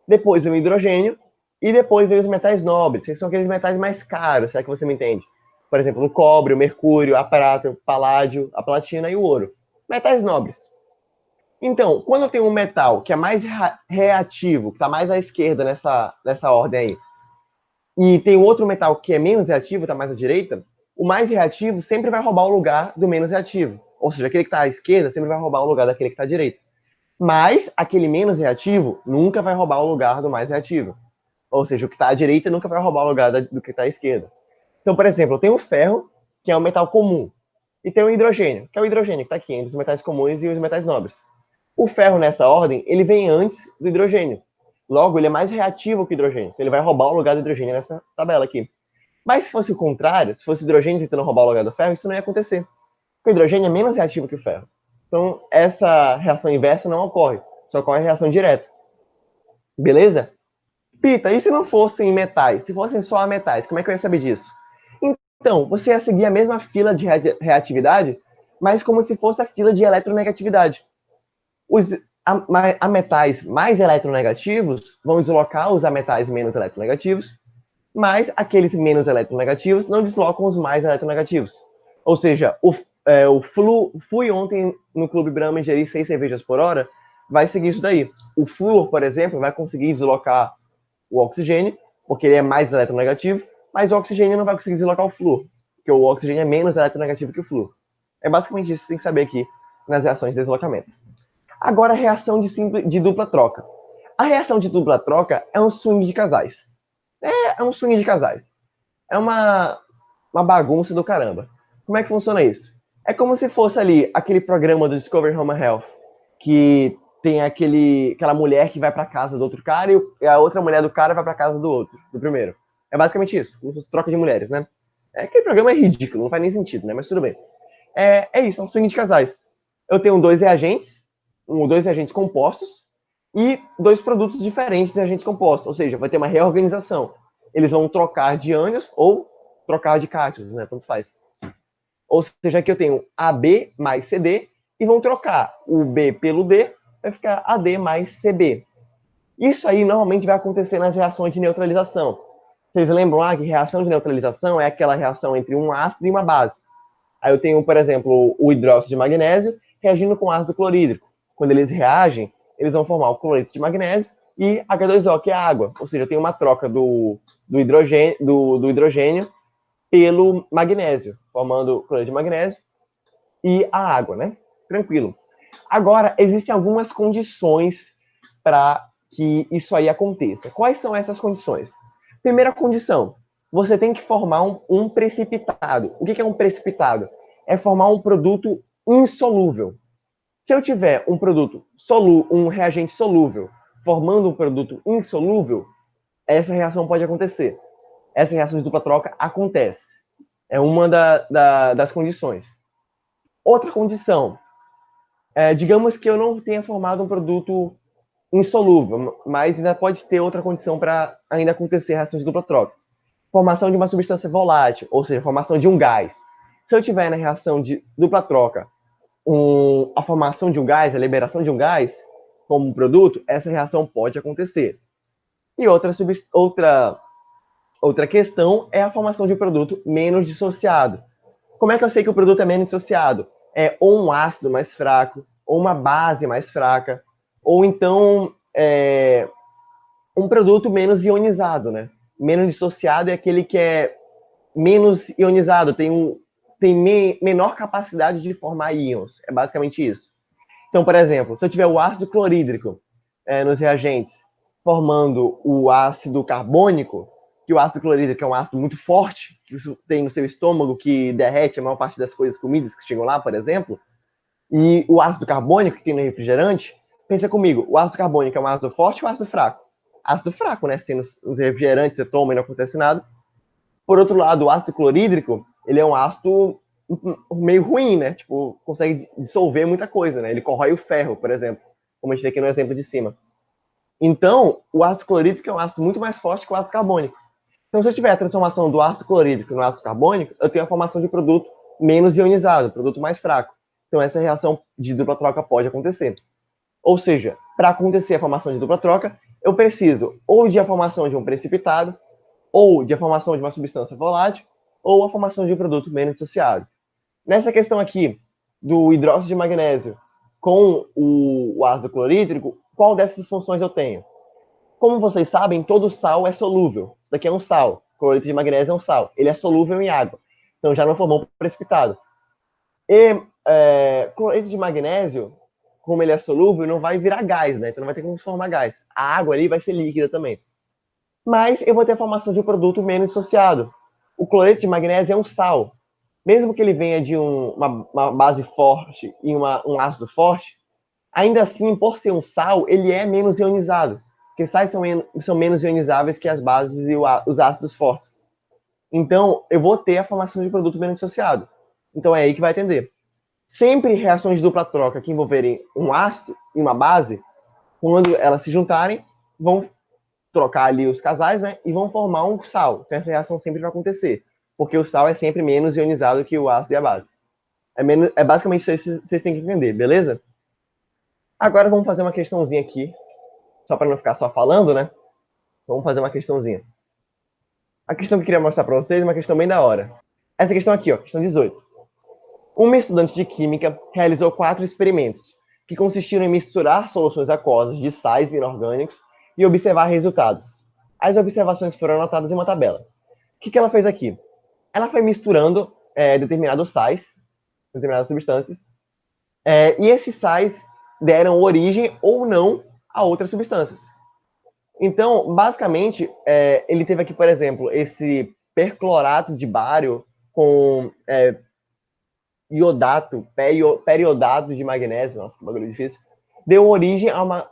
Depois vem o hidrogênio, e depois vem os metais nobres, que são aqueles metais mais caros, se é que você me entende. Por exemplo, o cobre, o mercúrio, a prata, o paládio, a platina e o ouro. Metais nobres. Então, quando eu tenho um metal que é mais reativo, que está mais à esquerda nessa ordem aí, e tem outro metal que é menos reativo, está mais à direita, o mais reativo sempre vai roubar o lugar do menos reativo. Ou seja, aquele que está à esquerda sempre vai roubar o lugar daquele que está à direita. Mas aquele menos reativo nunca vai roubar o lugar do mais reativo. Ou seja, o que está à direita nunca vai roubar o lugar do que está à esquerda. Então, por exemplo, eu tenho o ferro, que é um metal comum, e tem o hidrogênio, que é o hidrogênio que está aqui entre os metais comuns e os metais nobres. O ferro, nessa ordem, ele vem antes do hidrogênio. Logo, ele é mais reativo que o hidrogênio. Então, ele vai roubar o lugar do hidrogênio nessa tabela aqui. Mas se fosse o contrário, se fosse o hidrogênio tentando roubar o lugar do ferro, isso não ia acontecer. Porque o hidrogênio é menos reativo que o ferro. Então, essa reação inversa não ocorre. Só ocorre a reação direta. Beleza? Pita, e se não fossem metais? Se fossem só metais, como é que eu ia saber disso? Então, você ia seguir a mesma fila de reatividade, mas como se fosse a fila de eletronegatividade. Os ametais mais eletronegativos vão deslocar os ametais menos eletronegativos, mas aqueles menos eletronegativos não deslocam os mais eletronegativos. Ou seja, fui ontem no Clube Brahma ingerir 6 cervejas por hora, vai seguir isso daí. O flúor, por exemplo, vai conseguir deslocar o oxigênio, porque ele é mais eletronegativo, mas o oxigênio não vai conseguir deslocar o flúor, porque o oxigênio é menos eletronegativo que o flúor. É basicamente isso que você tem que saber aqui nas reações de deslocamento. Agora, a reação de dupla troca. A reação de dupla troca é um swing de casais. É um swing de casais. É uma bagunça do caramba. Como é que funciona isso? É como se fosse ali aquele programa do Discovery Home Health, que tem aquela mulher que vai para casa do outro cara e a outra mulher do cara vai para casa do outro, do primeiro. É basicamente isso, como se fosse troca de mulheres, né? Aquele programa é ridículo, não faz nem sentido, né? Mas tudo bem. É isso, é um swing de casais. Eu tenho dois reagentes compostos e dois produtos diferentes de reagentes compostos, ou seja, vai ter uma reorganização. Eles vão trocar de ânions ou trocar de cátions, né? Tanto faz. Ou seja, aqui eu tenho AB mais CD e vão trocar o B pelo D, vai ficar AD mais CB. Isso aí normalmente vai acontecer nas reações de neutralização. Vocês lembram lá que reação de neutralização é aquela reação entre um ácido e uma base. Aí eu tenho, por exemplo, o hidróxido de magnésio reagindo com ácido clorídrico. Quando eles reagem, eles vão formar o cloreto de magnésio e H2O, que é a água. Ou seja, eu tenho uma troca do hidrogênio pelo magnésio, formando cloreto de magnésio e a água, né? Tranquilo. Agora, existem algumas condições para que isso aí aconteça. Quais são essas condições? Primeira condição, você tem que formar um precipitado. O que é um precipitado? É formar um produto insolúvel. Se eu tiver um reagente solúvel formando um produto insolúvel, essa reação pode acontecer. Essa reação de dupla troca acontece. É uma das condições. Outra condição, digamos que eu não tenha formado um produto insolúvel, mas ainda pode ter outra condição para ainda acontecer a reação de dupla troca. Formação de uma substância volátil, ou seja, formação de um gás. Se eu tiver na reação de dupla troca a formação de um gás, a liberação de um gás como um produto, essa reação pode acontecer. E outra questão é a formação de um produto menos dissociado. Como é que eu sei que o produto é menos dissociado? É ou um ácido mais fraco, ou uma base mais fraca, ou então um produto menos ionizado, né? Menos dissociado é aquele que é menos ionizado, tem menor capacidade de formar íons. É basicamente isso. Então, por exemplo, se eu tiver o ácido clorídrico nos reagentes formando o ácido carbônico, que o ácido clorídrico é um ácido muito forte, que isso tem no seu estômago, que derrete a maior parte das coisas comidas que chegam lá, por exemplo, e o ácido carbônico que tem no refrigerante, pensa comigo, o ácido carbônico é um ácido forte ou ácido fraco? Ácido fraco, né? Se tem nos refrigerantes, você toma e não acontece nada. Por outro lado, o ácido clorídrico, ele é um ácido meio ruim, né? Tipo, consegue dissolver muita coisa, né? Ele corrói o ferro, por exemplo, como a gente tem aqui no exemplo de cima. Então, o ácido clorídrico é um ácido muito mais forte que o ácido carbônico. Então, se eu tiver a transformação do ácido clorídrico no ácido carbônico, eu tenho a formação de produto menos ionizado, produto mais fraco. Então, essa reação de dupla troca pode acontecer. Ou seja, para acontecer a formação de dupla troca, eu preciso ou de a formação de um precipitado, ou de a formação de uma substância volátil, ou a formação de um produto menos dissociado. Nessa questão aqui do hidróxido de magnésio com o ácido clorídrico, qual dessas funções eu tenho? Como vocês sabem, todo sal é solúvel. Isso daqui é um sal. Cloreto de magnésio é um sal. Ele é solúvel em água. Então já não formou um precipitado. E cloreto de magnésio, como ele é solúvel, não vai virar gás, né? Então não vai ter como formar gás. A água ali vai ser líquida também. Mas eu vou ter a formação de um produto menos dissociado. O cloreto de magnésio é um sal. Mesmo que ele venha de uma base forte e um ácido forte, ainda assim, por ser um sal, ele é menos ionizado. Porque sais são menos ionizáveis que as bases e os ácidos fortes. Então, eu vou ter a formação de produto menos dissociado. Então, é aí que vai atender. Sempre reações de dupla troca que envolverem um ácido e uma base, quando elas se juntarem, vão trocar ali os casais, né? E vão formar um sal. Então, essa reação sempre vai acontecer. Porque o sal é sempre menos ionizado que o ácido e a base. É basicamente isso que vocês têm que entender, beleza? Agora vamos fazer uma questãozinha aqui, só para não ficar só falando, né? Vamos fazer uma questãozinha. A questão que eu queria mostrar para vocês é uma questão bem da hora. Essa questão aqui, ó, questão 18. Uma estudante de química realizou 4 experimentos, que consistiram em misturar soluções aquosas de sais inorgânicos e observar resultados. As observações foram anotadas em uma tabela. O que ela fez aqui? Ela foi misturando determinados sais, determinadas substâncias, e esses sais deram origem ou não a outras substâncias. Então, basicamente, ele teve aqui, por exemplo, esse perclorato de bário com iodato, periodato de magnésio, nossa, que bagulho difícil, deu origem a uma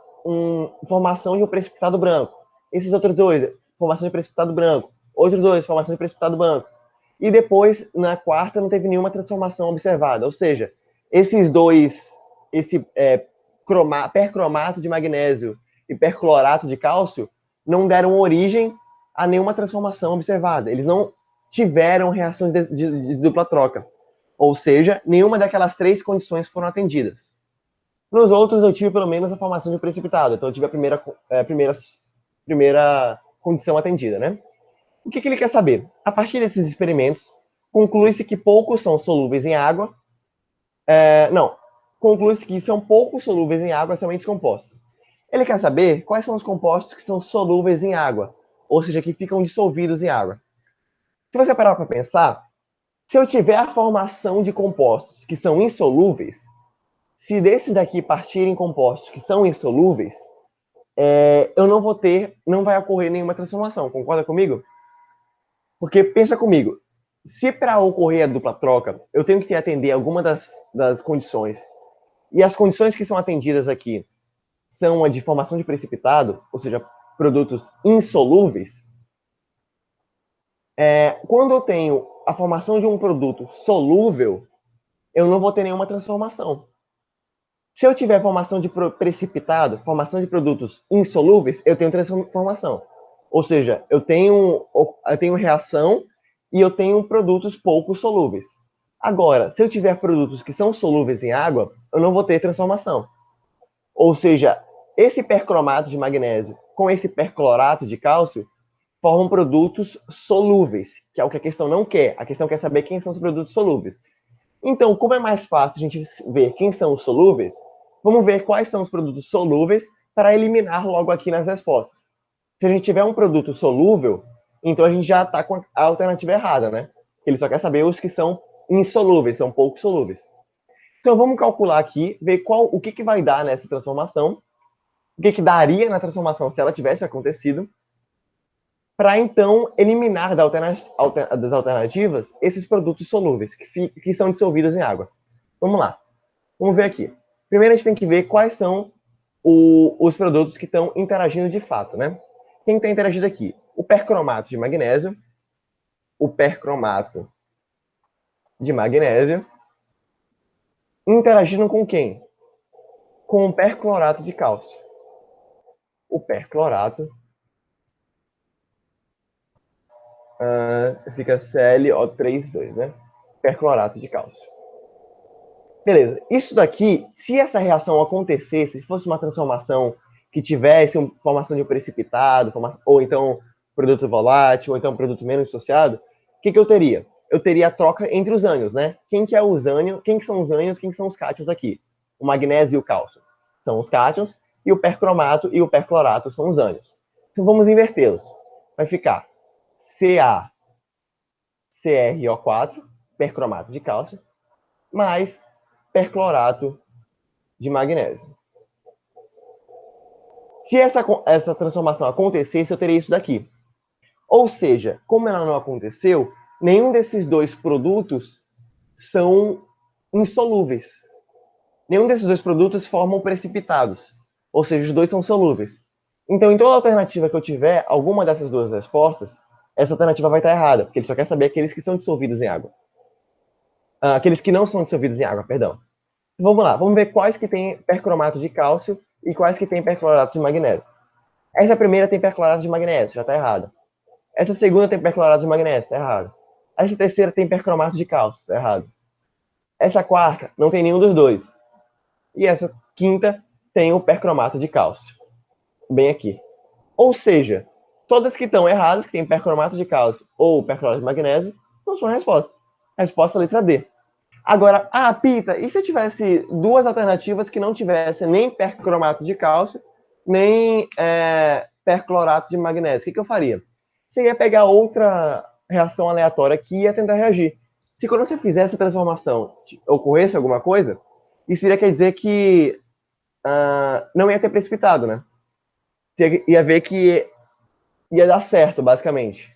formação de um precipitado branco. Esses outros dois, formação de precipitado branco. Outros dois, formação de precipitado branco. E depois, na quarta, não teve nenhuma transformação observada. Ou seja, esses dois, esse percromato de magnésio e perclorato de cálcio, não deram origem a nenhuma transformação observada. Eles não tiveram reação de dupla troca. Ou seja, nenhuma daquelas três condições foram atendidas. Nos outros, eu tive pelo menos a formação de precipitado. Então, eu tive a primeira condição atendida, né? O que ele quer saber? A partir desses experimentos, conclui-se que poucos são solúveis em água. Conclui-se que são poucos solúveis em água, somente compostos. Ele quer saber quais são os compostos que são solúveis em água, ou seja, que ficam dissolvidos em água. Se você parar para pensar, se eu tiver a formação de compostos que são insolúveis, se desses daqui partirem compostos que são insolúveis, eu não vai ocorrer nenhuma transformação. Concorda comigo? Porque pensa comigo, se para ocorrer a dupla troca, eu tenho que atender alguma das condições, e as condições que são atendidas aqui são a de formação de precipitado, ou seja, produtos insolúveis, quando eu tenho a formação de um produto solúvel, eu não vou ter nenhuma transformação. Se eu tiver formação de precipitado, formação de produtos insolúveis, eu tenho transformação. Ou seja, eu tenho reação e eu tenho produtos pouco solúveis. Agora, se eu tiver produtos que são solúveis em água, eu não vou ter transformação. Ou seja, esse percromato de magnésio com esse perclorato de cálcio formam produtos solúveis, que é o que a questão não quer. A questão quer saber quem são os produtos solúveis. Então, como é mais fácil a gente ver quem são os solúveis, vamos ver quais são os produtos solúveis para eliminar logo aqui nas respostas. Se a gente tiver um produto solúvel, então a gente já está com a alternativa errada, né? Ele só quer saber os que são insolúveis, são pouco solúveis. Então vamos calcular aqui, ver o que vai dar nessa transformação, o que daria na transformação se ela tivesse acontecido, para então eliminar das alternativas esses produtos solúveis, que são dissolvidos em água. Vamos lá. Vamos ver aqui. Primeiro a gente tem que ver quais são os produtos que estão interagindo de fato, né? Quem está interagindo aqui? O percromato de magnésio, interagindo com quem? Com o perclorato de cálcio. O perclorato fica ClO3,2, né? Perclorato de cálcio. Beleza. Isso daqui, se essa reação acontecesse, se fosse uma transformação que tivesse uma formação de um precipitado, ou então produto volátil, ou então produto menos dissociado, o que eu teria? Eu teria a troca entre os ânions, né? Quem que é os ânions? Quem que são os ânions? Quem que são os cátions aqui? O magnésio e o cálcio são os cátions, e o percromato e o perclorato são os ânions. Então vamos invertê-los. Vai ficar CaCrO4, percromato de cálcio, mais perclorato de magnésio. Se essa transformação acontecesse, eu teria isso daqui. Ou seja, como ela não aconteceu, nenhum desses dois produtos são insolúveis. Nenhum desses dois produtos formam precipitados. Ou seja, os dois são solúveis. Então, em toda alternativa que eu tiver, alguma dessas duas respostas, essa alternativa vai estar errada, porque ele só quer saber aqueles que são dissolvidos em água. Aqueles que não são dissolvidos em água, perdão. Vamos lá, vamos ver quais que tem percromato de cálcio e quais que tem perclorato de magnésio. Essa primeira tem perclorato de magnésio, já está errado. Essa segunda tem perclorato de magnésio, está errado. Essa terceira tem percromato de cálcio, está errado. Essa quarta não tem nenhum dos dois. E essa quinta tem o percromato de cálcio. Bem aqui. Ou seja, todas que estão erradas, que tem percromato de cálcio ou perclorato de magnésio, não são a resposta. A resposta é a letra D. Agora, Pita, e se eu tivesse duas alternativas que não tivessem nem percromato de cálcio, nem perclorato de magnésio? O que eu faria? Você ia pegar outra reação aleatória aqui e ia tentar reagir. Se quando você fizesse essa transformação ocorresse alguma coisa, isso iria quer dizer que não ia ter precipitado, né? Você ia ver que ia dar certo, basicamente.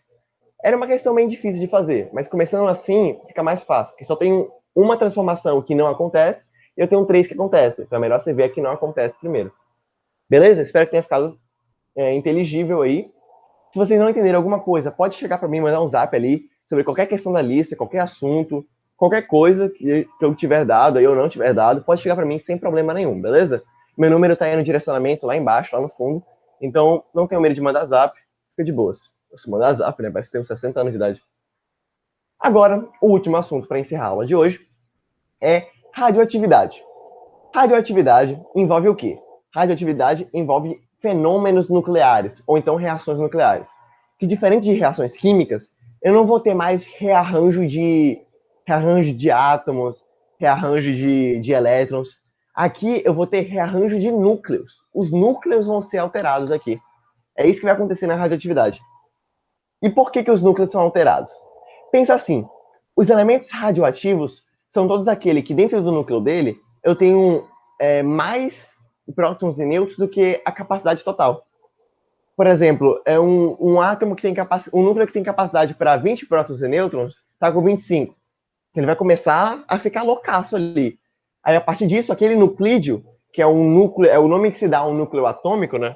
Era uma questão bem difícil de fazer, mas começando assim, fica mais fácil, porque só tem uma transformação que não acontece e eu tenho 3 que acontecem. Então é melhor você ver a que não acontece primeiro. Beleza? Espero que tenha ficado inteligível aí. Se vocês não entenderem alguma coisa, pode chegar para mim, mandar um zap ali sobre qualquer questão da lista, qualquer assunto, qualquer coisa que eu tiver dado, aí eu não tiver dado, pode chegar para mim sem problema nenhum, beleza? Meu número tá aí no direcionamento, lá embaixo, lá no fundo. Então, não tenho medo de mandar zap, fica de boas. Eu se mandar zap, né? Parece que tenho 60 anos de idade. Agora, o último assunto para encerrar a aula de hoje é radioatividade. Radioatividade envolve o quê? Radioatividade envolve fenômenos nucleares, ou então reações nucleares. Que diferente de reações químicas, eu não vou ter mais rearranjo de átomos, rearranjo de elétrons. Aqui eu vou ter rearranjo de núcleos. Os núcleos vão ser alterados aqui. É isso que vai acontecer na radioatividade. E por que os núcleos são alterados? Pensa assim, os elementos radioativos são todos aqueles que dentro do núcleo dele eu tenho mais prótons e nêutrons do que a capacidade total. Por exemplo, um átomo que tem um núcleo que tem capacidade para 20 prótons e nêutrons está com 25. Ele vai começar a ficar loucaço ali. Aí, a partir disso, aquele nuclídeo, que é um núcleo, é o nome que se dá a um núcleo atômico, né?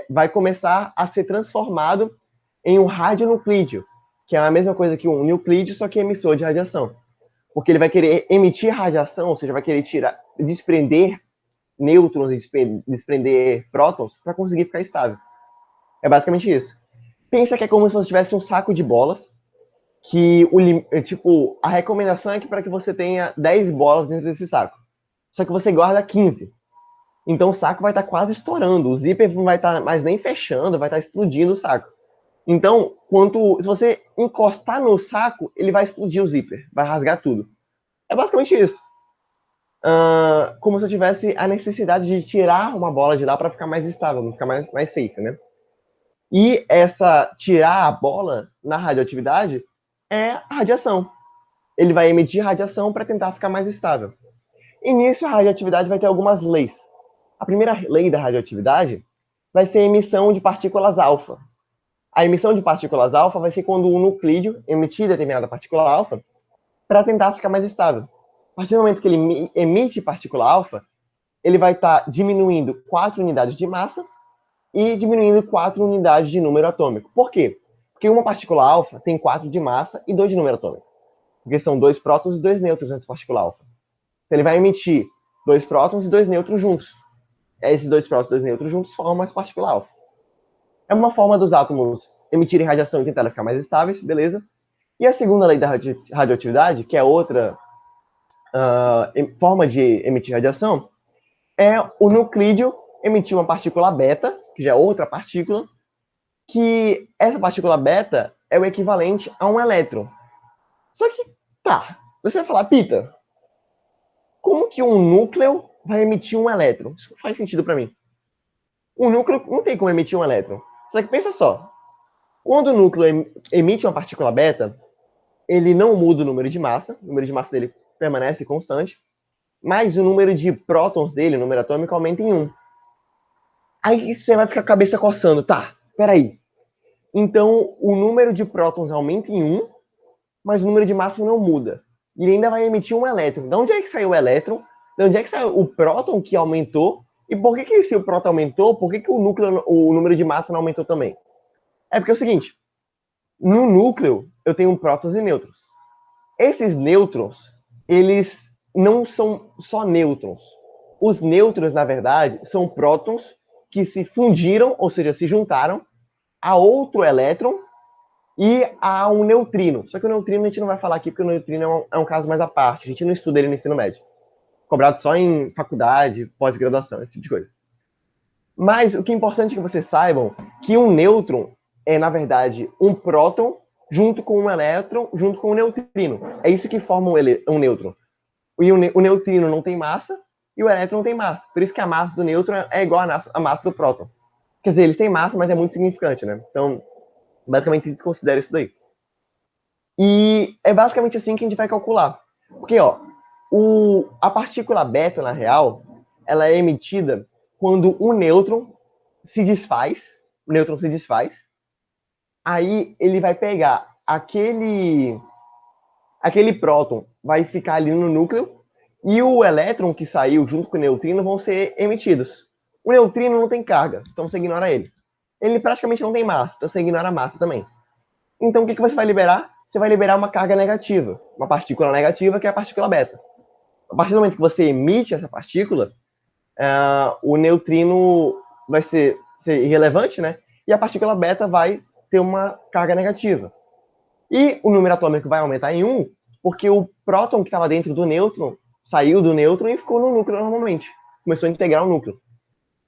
Vai começar a ser transformado em um radionuclídeo, que é a mesma coisa que um nuclídeo, só que emissor de radiação. Porque ele vai querer emitir radiação, ou seja, vai querer desprender nêutrons, desprender prótons, para conseguir ficar estável. É basicamente isso. Pensa que é como se você tivesse um saco de bolas, que tipo, a recomendação é que para que você tenha 10 bolas dentro desse saco. Só que você guarda 15. Então o saco vai estar quase estourando, o zíper não vai estar mais nem fechando, vai estar explodindo o saco. Então, se você encostar no saco, ele vai explodir o zíper, vai rasgar tudo. É basicamente isso. Como se eu tivesse a necessidade de tirar uma bola de lá para ficar mais estável, ficar mais safe, né? E tirar a bola na radioatividade é a radiação. Ele vai emitir radiação para tentar ficar mais estável. E nisso a radioatividade vai ter algumas leis. A primeira lei da radioatividade vai ser a emissão de partículas alfa. A emissão de partículas alfa vai ser quando o nuclídeo emitir determinada partícula alfa para tentar ficar mais estável. A partir do momento que ele emite partícula alfa, ele vai estar diminuindo 4 unidades de massa e diminuindo 4 unidades de número atômico. Por quê? Porque uma partícula alfa tem 4 de massa e 2 de número atômico. Porque são 2 prótons e 2 nêutrons nessa partícula alfa. Então ele vai emitir 2 prótons e 2 nêutrons juntos. Esses 2 prótons e 2 nêutrons juntos formam essa partícula alfa. É uma forma dos átomos emitirem radiação e tentarem ficar mais estáveis, beleza? E a segunda lei da radioatividade, que é outra forma de emitir radiação, é o nuclídeo emitir uma partícula beta, que já é outra partícula, que essa partícula beta é o equivalente a um elétron. Só que, tá, você vai falar, Peter, como que um núcleo vai emitir um elétron? Isso não faz sentido para mim. Um núcleo não tem como emitir um elétron. Só que pensa só, quando o núcleo emite uma partícula beta, ele não muda o número de massa, o número de massa dele permanece constante, mas o número de prótons dele, o número atômico, aumenta em 1. Aí você vai ficar com a cabeça coçando, tá, peraí. Então, o número de prótons aumenta em 1, mas o número de massa não muda. E ele ainda vai emitir um elétron. De onde é que saiu o elétron? De onde é que saiu o próton que aumentou? E por que se o próton aumentou, por que o número de massa não aumentou também? É porque é o seguinte, no núcleo eu tenho prótons e nêutrons. Esses nêutrons, eles não são só nêutrons. Os nêutrons, na verdade, são prótons que se fundiram, ou seja, se juntaram a outro elétron e a um neutrino. Só que o neutrino a gente não vai falar aqui, porque o neutrino é um caso mais à parte. A gente não estuda ele no ensino médio. Cobrado só em faculdade, pós-graduação, esse tipo de coisa. Mas o que é importante que vocês saibam que um nêutron é, na verdade, um próton junto com um elétron, junto com um neutrino. É isso que forma um nêutron. O neutrino não tem massa e o elétron não tem massa. Por isso que a massa do nêutron é igual à massa do próton. Quer dizer, eles têm massa, mas é muito significante, né? Então, basicamente, se desconsidera isso daí. E é basicamente assim que a gente vai calcular. Porque, ó, a partícula beta, na real, ela é emitida quando o nêutron se desfaz, aí ele vai pegar aquele próton vai ficar ali no núcleo e o elétron que saiu junto com o neutrino vão ser emitidos. O neutrino não tem carga, então você ignora ele. Ele praticamente não tem massa, então você ignora a massa também. Então o que você vai liberar? Você vai liberar uma carga negativa, uma partícula negativa, que é a partícula beta. A partir do momento que você emite essa partícula, o neutrino vai ser irrelevante, né? E a partícula beta vai ter uma carga negativa. E o número atômico vai aumentar em 1, porque o próton que estava dentro do nêutron saiu do nêutron e ficou no núcleo normalmente. Começou a integrar o núcleo.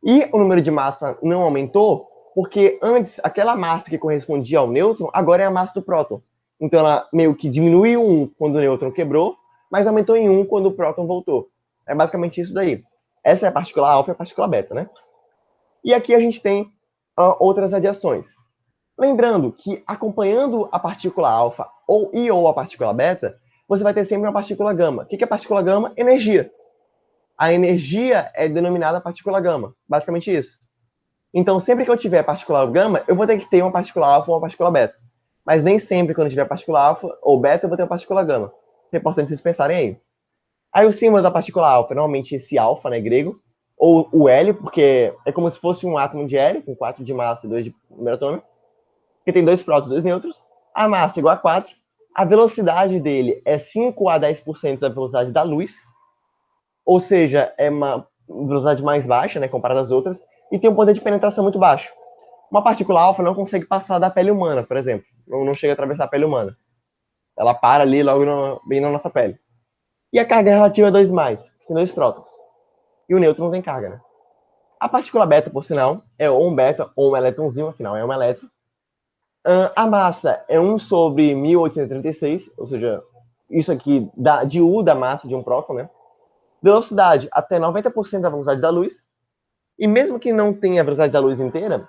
E o número de massa não aumentou, porque antes, aquela massa que correspondia ao nêutron, agora é a massa do próton. Então ela meio que diminuiu 1 quando o nêutron quebrou, mas aumentou em 1 quando o próton voltou. É basicamente isso daí. Essa é a partícula alfa e a partícula beta, né? E aqui a gente tem outras radiações. Lembrando que acompanhando a partícula alfa ou a partícula beta, você vai ter sempre uma partícula gama. O que é partícula gama? Energia. A energia é denominada partícula gama. Basicamente isso. Então, sempre que eu tiver partícula gama, eu vou ter que ter uma partícula alfa ou uma partícula beta. Mas nem sempre, quando eu tiver partícula alfa ou beta, eu vou ter uma partícula gama. É importante vocês pensarem aí. Aí o símbolo da partícula alfa, normalmente esse alfa, né, grego, ou o L, porque é como se fosse um átomo de hélio, com 4 de massa e 2 de número atômico, que tem 2 prótons e 2 nêutrons, a massa é igual a 4, a velocidade dele é 5 a 10% da velocidade da luz, ou seja, é uma velocidade mais baixa, né, comparada às outras, e tem um poder de penetração muito baixo. Uma partícula alfa não consegue passar da pele humana, por exemplo, não chega a atravessar a pele humana. Ela para ali logo bem na nossa pele. E a carga relativa é 2+, tem 2 prótons. E o nêutron não tem carga, né? A partícula beta, por sinal, é ou um beta ou um elétronzinho, afinal é um elétron. A massa é 1 sobre 1836, ou seja, isso aqui dá de U da massa de um próton, né? Velocidade até 90% da velocidade da luz. E mesmo que não tenha a velocidade da luz inteira,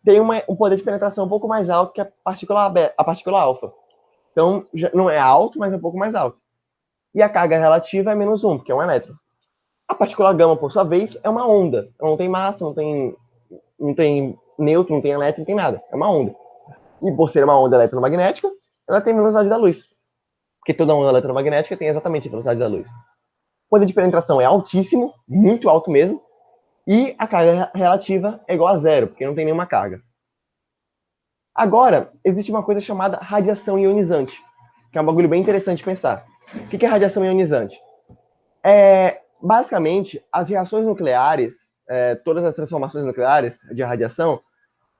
tem um poder de penetração um pouco mais alto que a partícula alfa. Então, já não é alto, mas é um pouco mais alto. E a carga relativa é -1, porque é um elétron. A partícula gama, por sua vez, é uma onda. Ela não tem massa, não tem nêutron, não tem elétron, não tem nada. É uma onda. E por ser uma onda eletromagnética, ela tem a velocidade da luz. Porque toda onda eletromagnética tem exatamente a velocidade da luz. O poder de penetração é altíssimo, muito alto mesmo, e a carga relativa é igual a 0, porque não tem nenhuma carga. Agora, existe uma coisa chamada radiação ionizante, que é um bagulho bem interessante de pensar. O que é radiação ionizante? Basicamente, as reações nucleares, todas as transformações nucleares de radiação,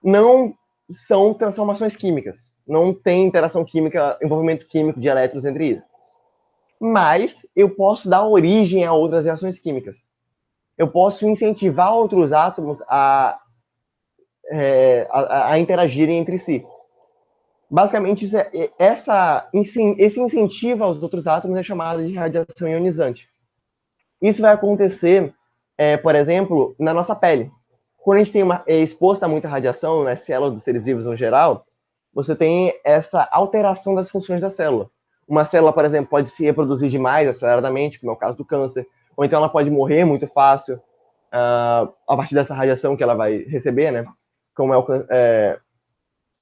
não são transformações químicas. Não tem interação química, envolvimento químico de elétrons entre eles. Mas eu posso dar origem a outras reações químicas. Eu posso incentivar outros átomos a interagirem entre si. Basicamente, esse incentivo aos outros átomos é chamado de radiação ionizante. Isso vai acontecer, por exemplo, na nossa pele. Quando a gente é exposto a muita radiação nas células dos seres vivos no geral, você tem essa alteração das funções da célula. Uma célula, por exemplo, pode se reproduzir demais aceleradamente, como é o caso do câncer, ou então ela pode morrer muito fácil a partir dessa radiação que ela vai receber, né? Como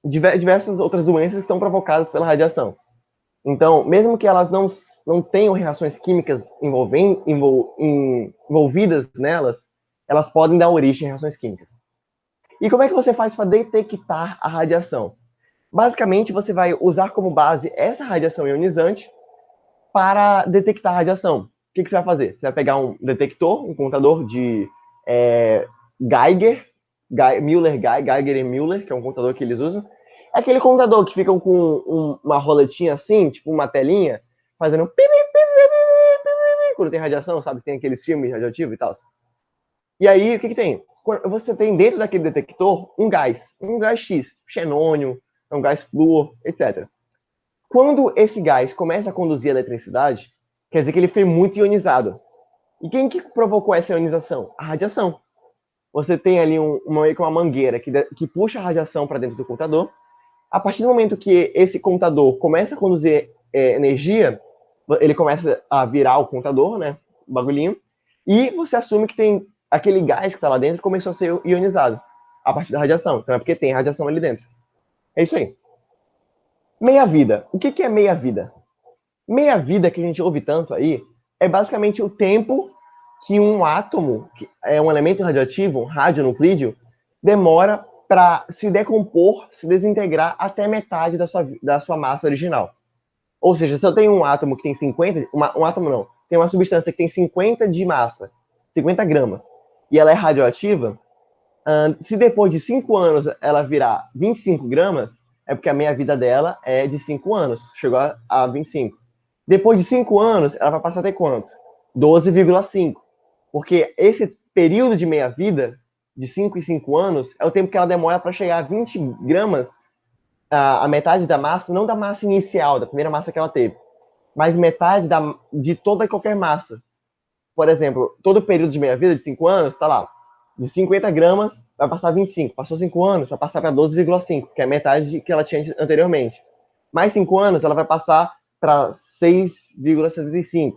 diversas outras doenças que são provocadas pela radiação. Então, mesmo que elas não tenham reações químicas envolvidas nelas, elas podem dar origem a reações químicas. E como é que você faz para detectar a radiação? Basicamente, você vai usar como base essa radiação ionizante para detectar a radiação. O que você vai fazer? Você vai pegar um detector, um contador de Geiger e Müller, que é um contador que eles usam. É aquele contador que fica com uma roletinha assim, tipo uma telinha, fazendo quando tem radiação, sabe? Tem aqueles filmes radioativos e tal. E aí, o que tem? Você tem dentro daquele detector um gás X, xenônio, um gás flúor, etc. Quando esse gás começa a conduzir a eletricidade, quer dizer que ele foi muito ionizado. E quem que provocou essa ionização? A radiação. Você tem ali meio que uma mangueira que puxa a radiação para dentro do contador. A partir do momento que esse contador começa a conduzir energia, ele começa a virar o contador, né? O bagulhinho. E você assume que tem aquele gás que está lá dentro começou a ser ionizado a partir da radiação. Então é porque tem radiação ali dentro. É isso aí. Meia-vida. O que é meia-vida? Meia-vida que a gente ouve tanto aí é basicamente o tempo que um átomo, que é um elemento radioativo, um radionuclídeo, demora para se decompor, se desintegrar até metade da sua massa original. Ou seja, se eu tenho um átomo que tem 50, um átomo não, tem uma substância que tem 50 de massa, 50 gramas, e ela é radioativa, se depois de 5 anos ela virar 25 gramas, é porque a meia-vida dela é de 5 anos, chegou a 25. Depois de 5 anos, ela vai passar a ter quanto? 12,5. Porque esse período de meia-vida, de 5 em 5 anos, é o tempo que ela demora para chegar a 20 gramas, a metade da massa, não da massa inicial, da primeira massa que ela teve, mas metade de toda e qualquer massa. Por exemplo, todo o período de meia-vida de 5 anos, está lá, de 50 gramas, vai passar 25. Passou 5 anos, vai passar para 12,5, que é a metade que ela tinha anteriormente. Mais 5 anos, ela vai passar para 6,75.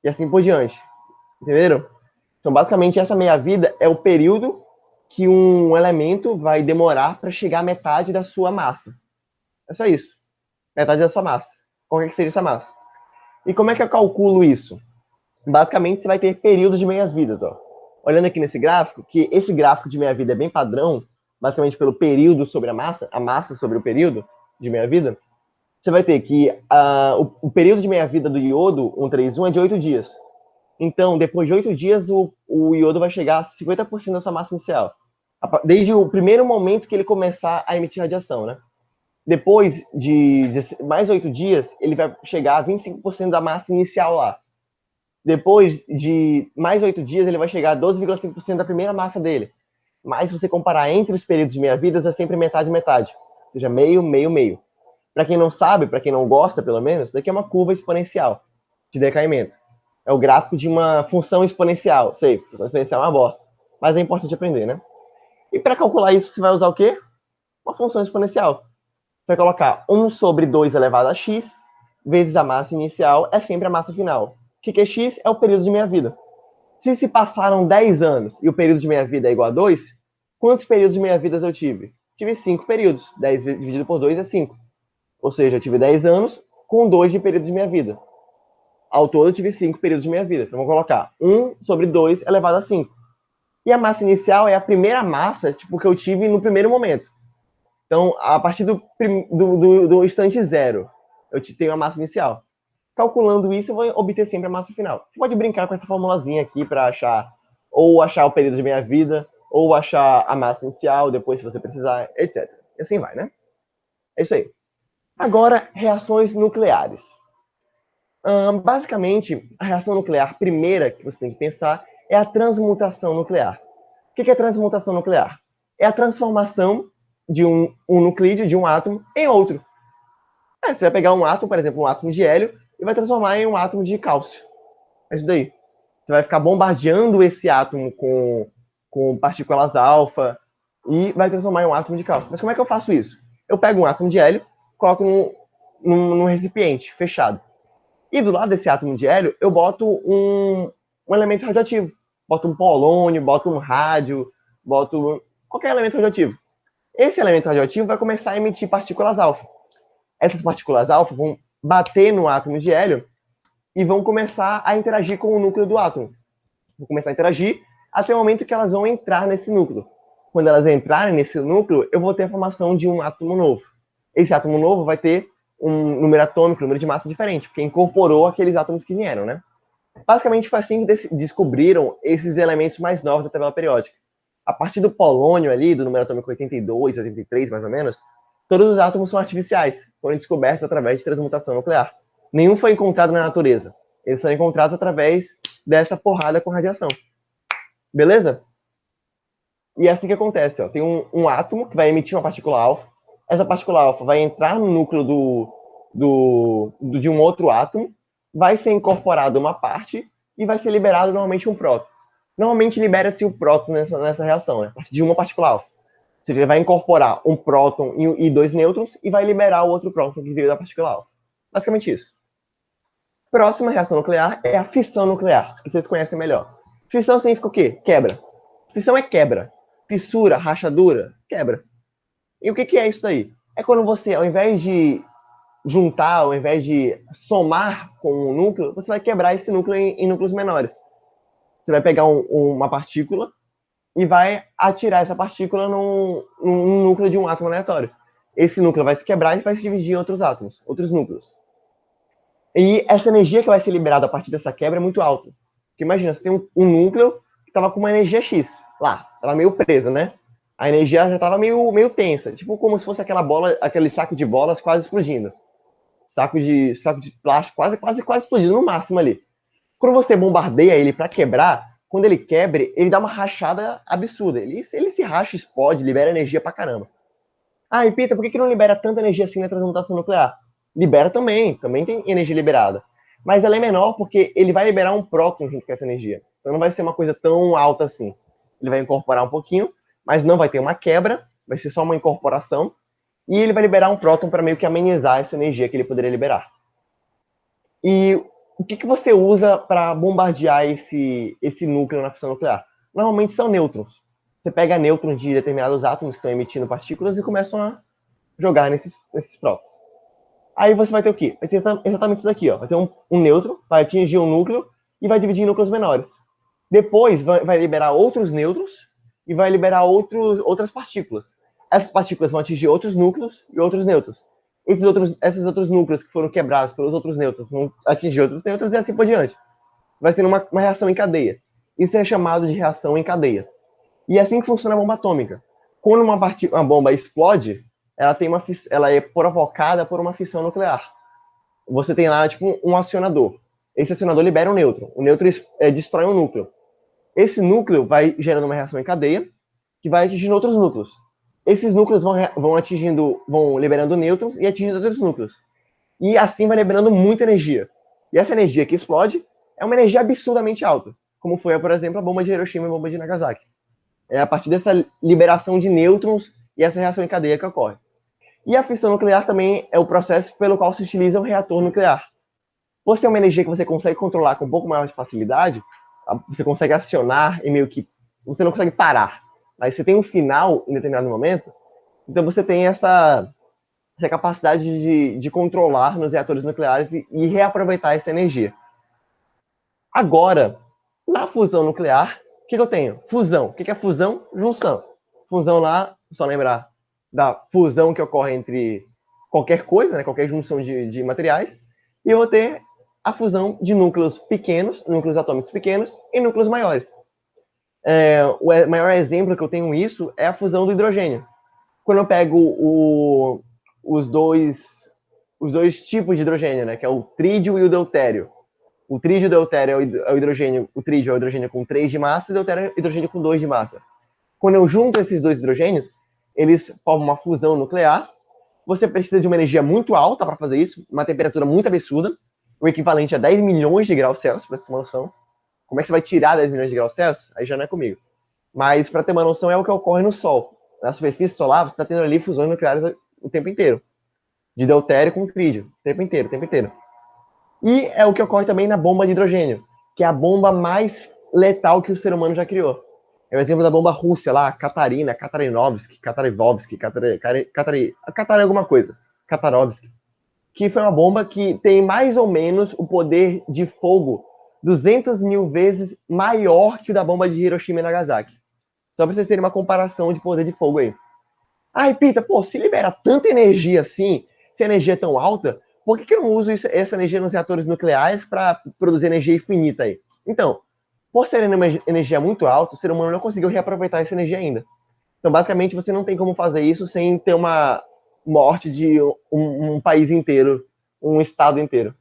E assim por diante. Entenderam? Então, basicamente, essa meia-vida é o período que um elemento vai demorar para chegar à metade da sua massa. É só isso. Metade da sua massa. Qual é que seria essa massa? E como é que eu calculo isso? Basicamente, você vai ter períodos de meias-vidas. Ó. Olhando aqui nesse gráfico, que esse gráfico de meia-vida é bem padrão, basicamente pelo período sobre a massa sobre o período de meia-vida, você vai ter que o período de meia-vida do iodo 131 é de 8 dias. Então, depois de 8 dias, o iodo vai chegar a 50% da sua massa inicial. Desde o primeiro momento que ele começar a emitir radiação, né? Depois de mais 8 dias, ele vai chegar a 25% da massa inicial lá. Depois de mais 8 dias, ele vai chegar a 12,5% da primeira massa dele. Mas se você comparar entre os períodos de meia-vidas, é sempre metade, metade. Ou seja, meio, meio, meio. Para quem não sabe, para quem não gosta, pelo menos, isso daqui é uma curva exponencial de decaimento. É o gráfico de uma função exponencial. Sei, função exponencial é uma bosta. Mas é importante aprender, né? E para calcular isso, você vai usar o quê? Uma função exponencial. Vai colocar 1 sobre 2 elevado a x, vezes a massa inicial, é sempre a massa final. O que é x? É o período de meia-vida. Se passaram 10 anos e o período de meia-vida é igual a 2, quantos períodos de meia-vida eu tive? Tive 5 períodos. 10 dividido por 2 é 5. Ou seja, eu tive 10 anos com 2 de período de meia-vida. Ao todo, eu tive 5 períodos de meia-vida. Então, vou colocar 1 sobre 2 elevado a 5. E a massa inicial é a primeira massa tipo, que eu tive no primeiro momento. Então, a partir do instante zero, eu tenho a massa inicial. Calculando isso, eu vou obter sempre a massa final. Você pode brincar com essa formulazinha aqui para achar, ou achar o período de meia-vida, ou achar a massa inicial, depois se você precisar, etc. E assim vai, né? É isso aí. Agora, reações nucleares. Basicamente, a reação nuclear primeira que você tem que pensar é a transmutação nuclear. O que é transmutação nuclear? É a transformação de um nuclídeo, de um átomo, em outro. Você vai pegar um átomo, por exemplo, um átomo de hélio, e vai transformar em um átomo de cálcio. É isso daí. Você vai ficar bombardeando esse átomo com partículas alfa e vai transformar em um átomo de cálcio. Mas como é que eu faço isso? Eu pego um átomo de hélio, coloco num recipiente fechado. E do lado desse átomo de hélio, eu boto um elemento radioativo. Boto um polônio, boto um rádio, boto qualquer elemento radioativo. Esse elemento radioativo vai começar a emitir partículas alfa. Essas partículas alfa vão bater no átomo de hélio e vão começar a interagir com o núcleo do átomo. Vão começar a interagir até o momento que elas vão entrar nesse núcleo. Quando elas entrarem nesse núcleo, eu vou ter a formação de um átomo novo. Esse átomo novo vai ter um número atômico, um número de massa diferente, porque incorporou aqueles átomos que vieram, né? Basicamente foi assim que descobriram esses elementos mais novos da tabela periódica. A partir do polônio ali, do número atômico 82, 83 mais ou menos, todos os átomos são artificiais, foram descobertos através de transmutação nuclear. Nenhum foi encontrado na natureza. Eles são encontrados através dessa porrada com radiação. Beleza? E é assim que acontece. Ó. Tem um átomo que vai emitir uma partícula alfa. Essa partícula alfa vai entrar no núcleo de um outro átomo, vai ser incorporado uma parte e vai ser liberado normalmente um próton. Normalmente libera-se o próton nessa reação, né? A partir de uma partícula alfa. Ou seja, ele vai incorporar um próton e 2 nêutrons e vai liberar o outro próton que veio da partícula alfa. Basicamente isso. Próxima reação nuclear é a fissão nuclear, que vocês conhecem melhor. Fissão significa o quê? Quebra. Fissão é quebra. Fissura, rachadura, quebra. E o que é isso daí? É quando você, ao invés de juntar, ao invés de somar com um núcleo, você vai quebrar esse núcleo em núcleos menores. Você vai pegar uma partícula e vai atirar essa partícula num núcleo de um átomo aleatório. Esse núcleo vai se quebrar e vai se dividir em outros átomos, outros núcleos. E essa energia que vai ser liberada a partir dessa quebra é muito alta. Porque imagina, você tem um núcleo que estava com uma energia X lá, estava meio presa, né? A energia já estava meio tensa, tipo como se fosse aquela bola, aquele saco de bolas quase explodindo. Saco de plástico quase explodindo no máximo ali. Quando você bombardeia ele para quebrar, quando ele quebre, ele dá uma rachada absurda. Ele se racha, explode, libera energia pra caramba. Ah, e Pita, por que não libera tanta energia assim na transmutação nuclear? Libera também tem energia liberada. Mas ela é menor porque ele vai liberar um próton junto com essa energia. Então não vai ser uma coisa tão alta assim. Ele vai incorporar um pouquinho, mas não vai ter uma quebra, vai ser só uma incorporação. E ele vai liberar um próton para meio que amenizar essa energia que ele poderia liberar. E o que você usa para bombardear esse núcleo na fissão nuclear? Normalmente são nêutrons. Você pega nêutrons de determinados átomos que estão emitindo partículas e começam a jogar nesses prótons. Aí você vai ter o quê? Vai ter exatamente isso daqui, ó. Vai ter um nêutron, vai atingir um núcleo e vai dividir em núcleos menores. Depois vai liberar outros nêutrons e vai liberar outras partículas. Essas partículas vão atingir outros núcleos e outros nêutrons. Esses outros núcleos que foram quebrados pelos outros nêutrons vão atingir outros nêutrons e assim por diante. Vai ser uma reação em cadeia. Isso é chamado de reação em cadeia. E é assim que funciona a bomba atômica. Quando uma bomba explode, ela é provocada por uma fissão nuclear. Você tem lá tipo um acionador. Esse acionador libera um nêutron. O nêutron destrói um núcleo. Esse núcleo vai gerando uma reação em cadeia que vai atingindo outros núcleos. Esses núcleos vão liberando nêutrons e atingindo outros núcleos. E assim vai liberando muita energia. E essa energia que explode é uma energia absurdamente alta, como foi, por exemplo, a bomba de Hiroshima e a bomba de Nagasaki. É a partir dessa liberação de nêutrons e essa reação em cadeia que ocorre. E a fissão nuclear também é o processo pelo qual se utiliza o reator nuclear. Por ser uma energia que você consegue controlar com um pouco maior de facilidade, você consegue acionar e meio que você não consegue parar. Mas você tem um final em determinado momento, então você tem essa capacidade de controlar nos reatores nucleares e reaproveitar essa energia. Agora, na fusão nuclear, o que eu tenho? Fusão. O que é fusão? Junção. Fusão lá, só lembrar da fusão que ocorre entre qualquer coisa, né, qualquer junção de materiais, e eu vou ter a fusão de núcleos pequenos, núcleos atômicos pequenos, e núcleos maiores. O maior exemplo que eu tenho isso é a fusão do hidrogênio. Quando eu pego os dois tipos de hidrogênio, né, que é o trídio e o deutério. O trídio e o deutério é o hidrogênio, o trídio é o hidrogênio com 3 de massa e o deutério é o hidrogênio com 2 de massa. Quando eu junto esses dois hidrogênios, eles formam uma fusão nuclear. Você precisa de uma energia muito alta para fazer isso, uma temperatura muito absurda, o equivalente a 10 milhões de graus Celsius, para você ter uma noção. Como é que você vai tirar 10 milhões de graus Celsius? Aí já não é comigo. Mas, para ter uma noção, é o que ocorre no Sol. Na superfície solar, você está tendo ali fusões nucleares o tempo inteiro. De deutério com trídio. O tempo inteiro. E é o que ocorre também na bomba de hidrogênio, que é a bomba mais letal que o ser humano já criou. É o exemplo da bomba russa lá, Katarovsky, alguma coisa. Katarovsky. Que foi uma bomba que tem mais ou menos o poder de fogo 200 mil vezes maior que o da bomba de Hiroshima e Nagasaki. Só pra vocês terem uma comparação de poder de fogo aí. Ai, Pita, pô, se libera tanta energia assim, se a energia é tão alta, por que eu não uso essa energia nos reatores nucleares para produzir energia infinita aí? Então, por ser uma energia muito alta, o ser humano não conseguiu reaproveitar essa energia ainda. Então, basicamente, você não tem como fazer isso sem ter uma morte de um país inteiro, um estado inteiro.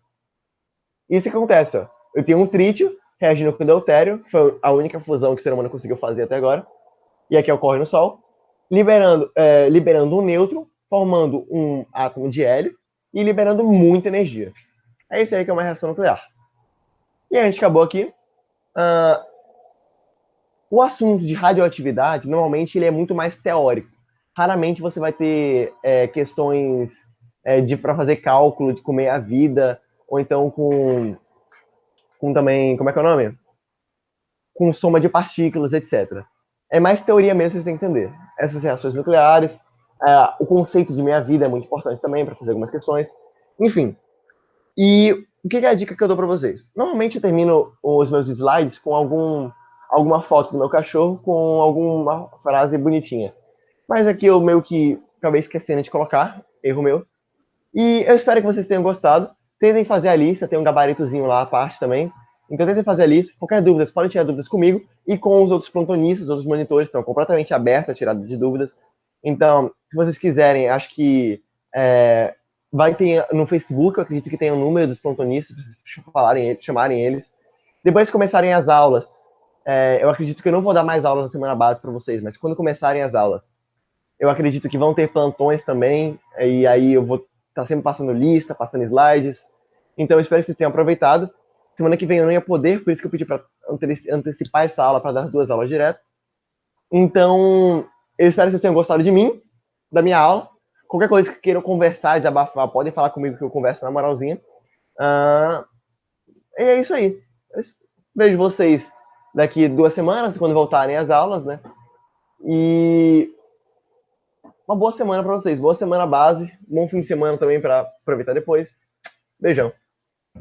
Isso que acontece, ó. Eu tenho um trítio reagindo com deutério, foi a única fusão que o ser humano conseguiu fazer até agora, e aqui ocorre no Sol, liberando um nêutron, formando um átomo de hélio e liberando muita energia. É isso aí que é uma reação nuclear. E a gente acabou aqui. O assunto de radioatividade, normalmente, ele é muito mais teórico. Raramente você vai ter questões para fazer cálculo de como é a vida, ou então com também, como é que é o nome? Com soma de partículas, etc. É mais teoria mesmo que você tem que entender. Essas reações nucleares, o conceito de meia-vida é muito importante também para fazer algumas questões. Enfim, e o que é a dica que eu dou para vocês? Normalmente eu termino os meus slides com alguma foto do meu cachorro com alguma frase bonitinha. Mas aqui eu meio que acabei esquecendo de colocar, erro meu. E eu espero que vocês tenham gostado. Tentem fazer a lista, tem um gabaritozinho lá à parte também. Então tentem fazer a lista. Qualquer dúvida, podem tirar dúvidas comigo e com os outros plantonistas, os outros monitores, estão completamente abertos a tirar de dúvidas. Então, se vocês quiserem, acho que vai ter no Facebook, eu acredito que tem o número dos plantonistas, para vocês chamarem eles. Depois que começarem as aulas, eu acredito que eu não vou dar mais aulas na semana base para vocês, mas quando começarem as aulas, eu acredito que vão ter plantões também, e aí eu vou estar sempre passando lista, passando slides. Então eu espero que vocês tenham aproveitado. Semana que vem eu não ia poder, por isso que eu pedi para antecipar essa aula para dar 2 aulas direto. Então, eu espero que vocês tenham gostado de mim, da minha aula. Qualquer coisa que queiram conversar, desabafar, podem falar comigo que eu converso na moralzinha. Uh, e é isso aí. Eu vejo vocês daqui 2 semanas, quando voltarem às aulas, né? E uma boa semana para vocês. Boa semana base. Bom fim de semana também para aproveitar depois. Beijão.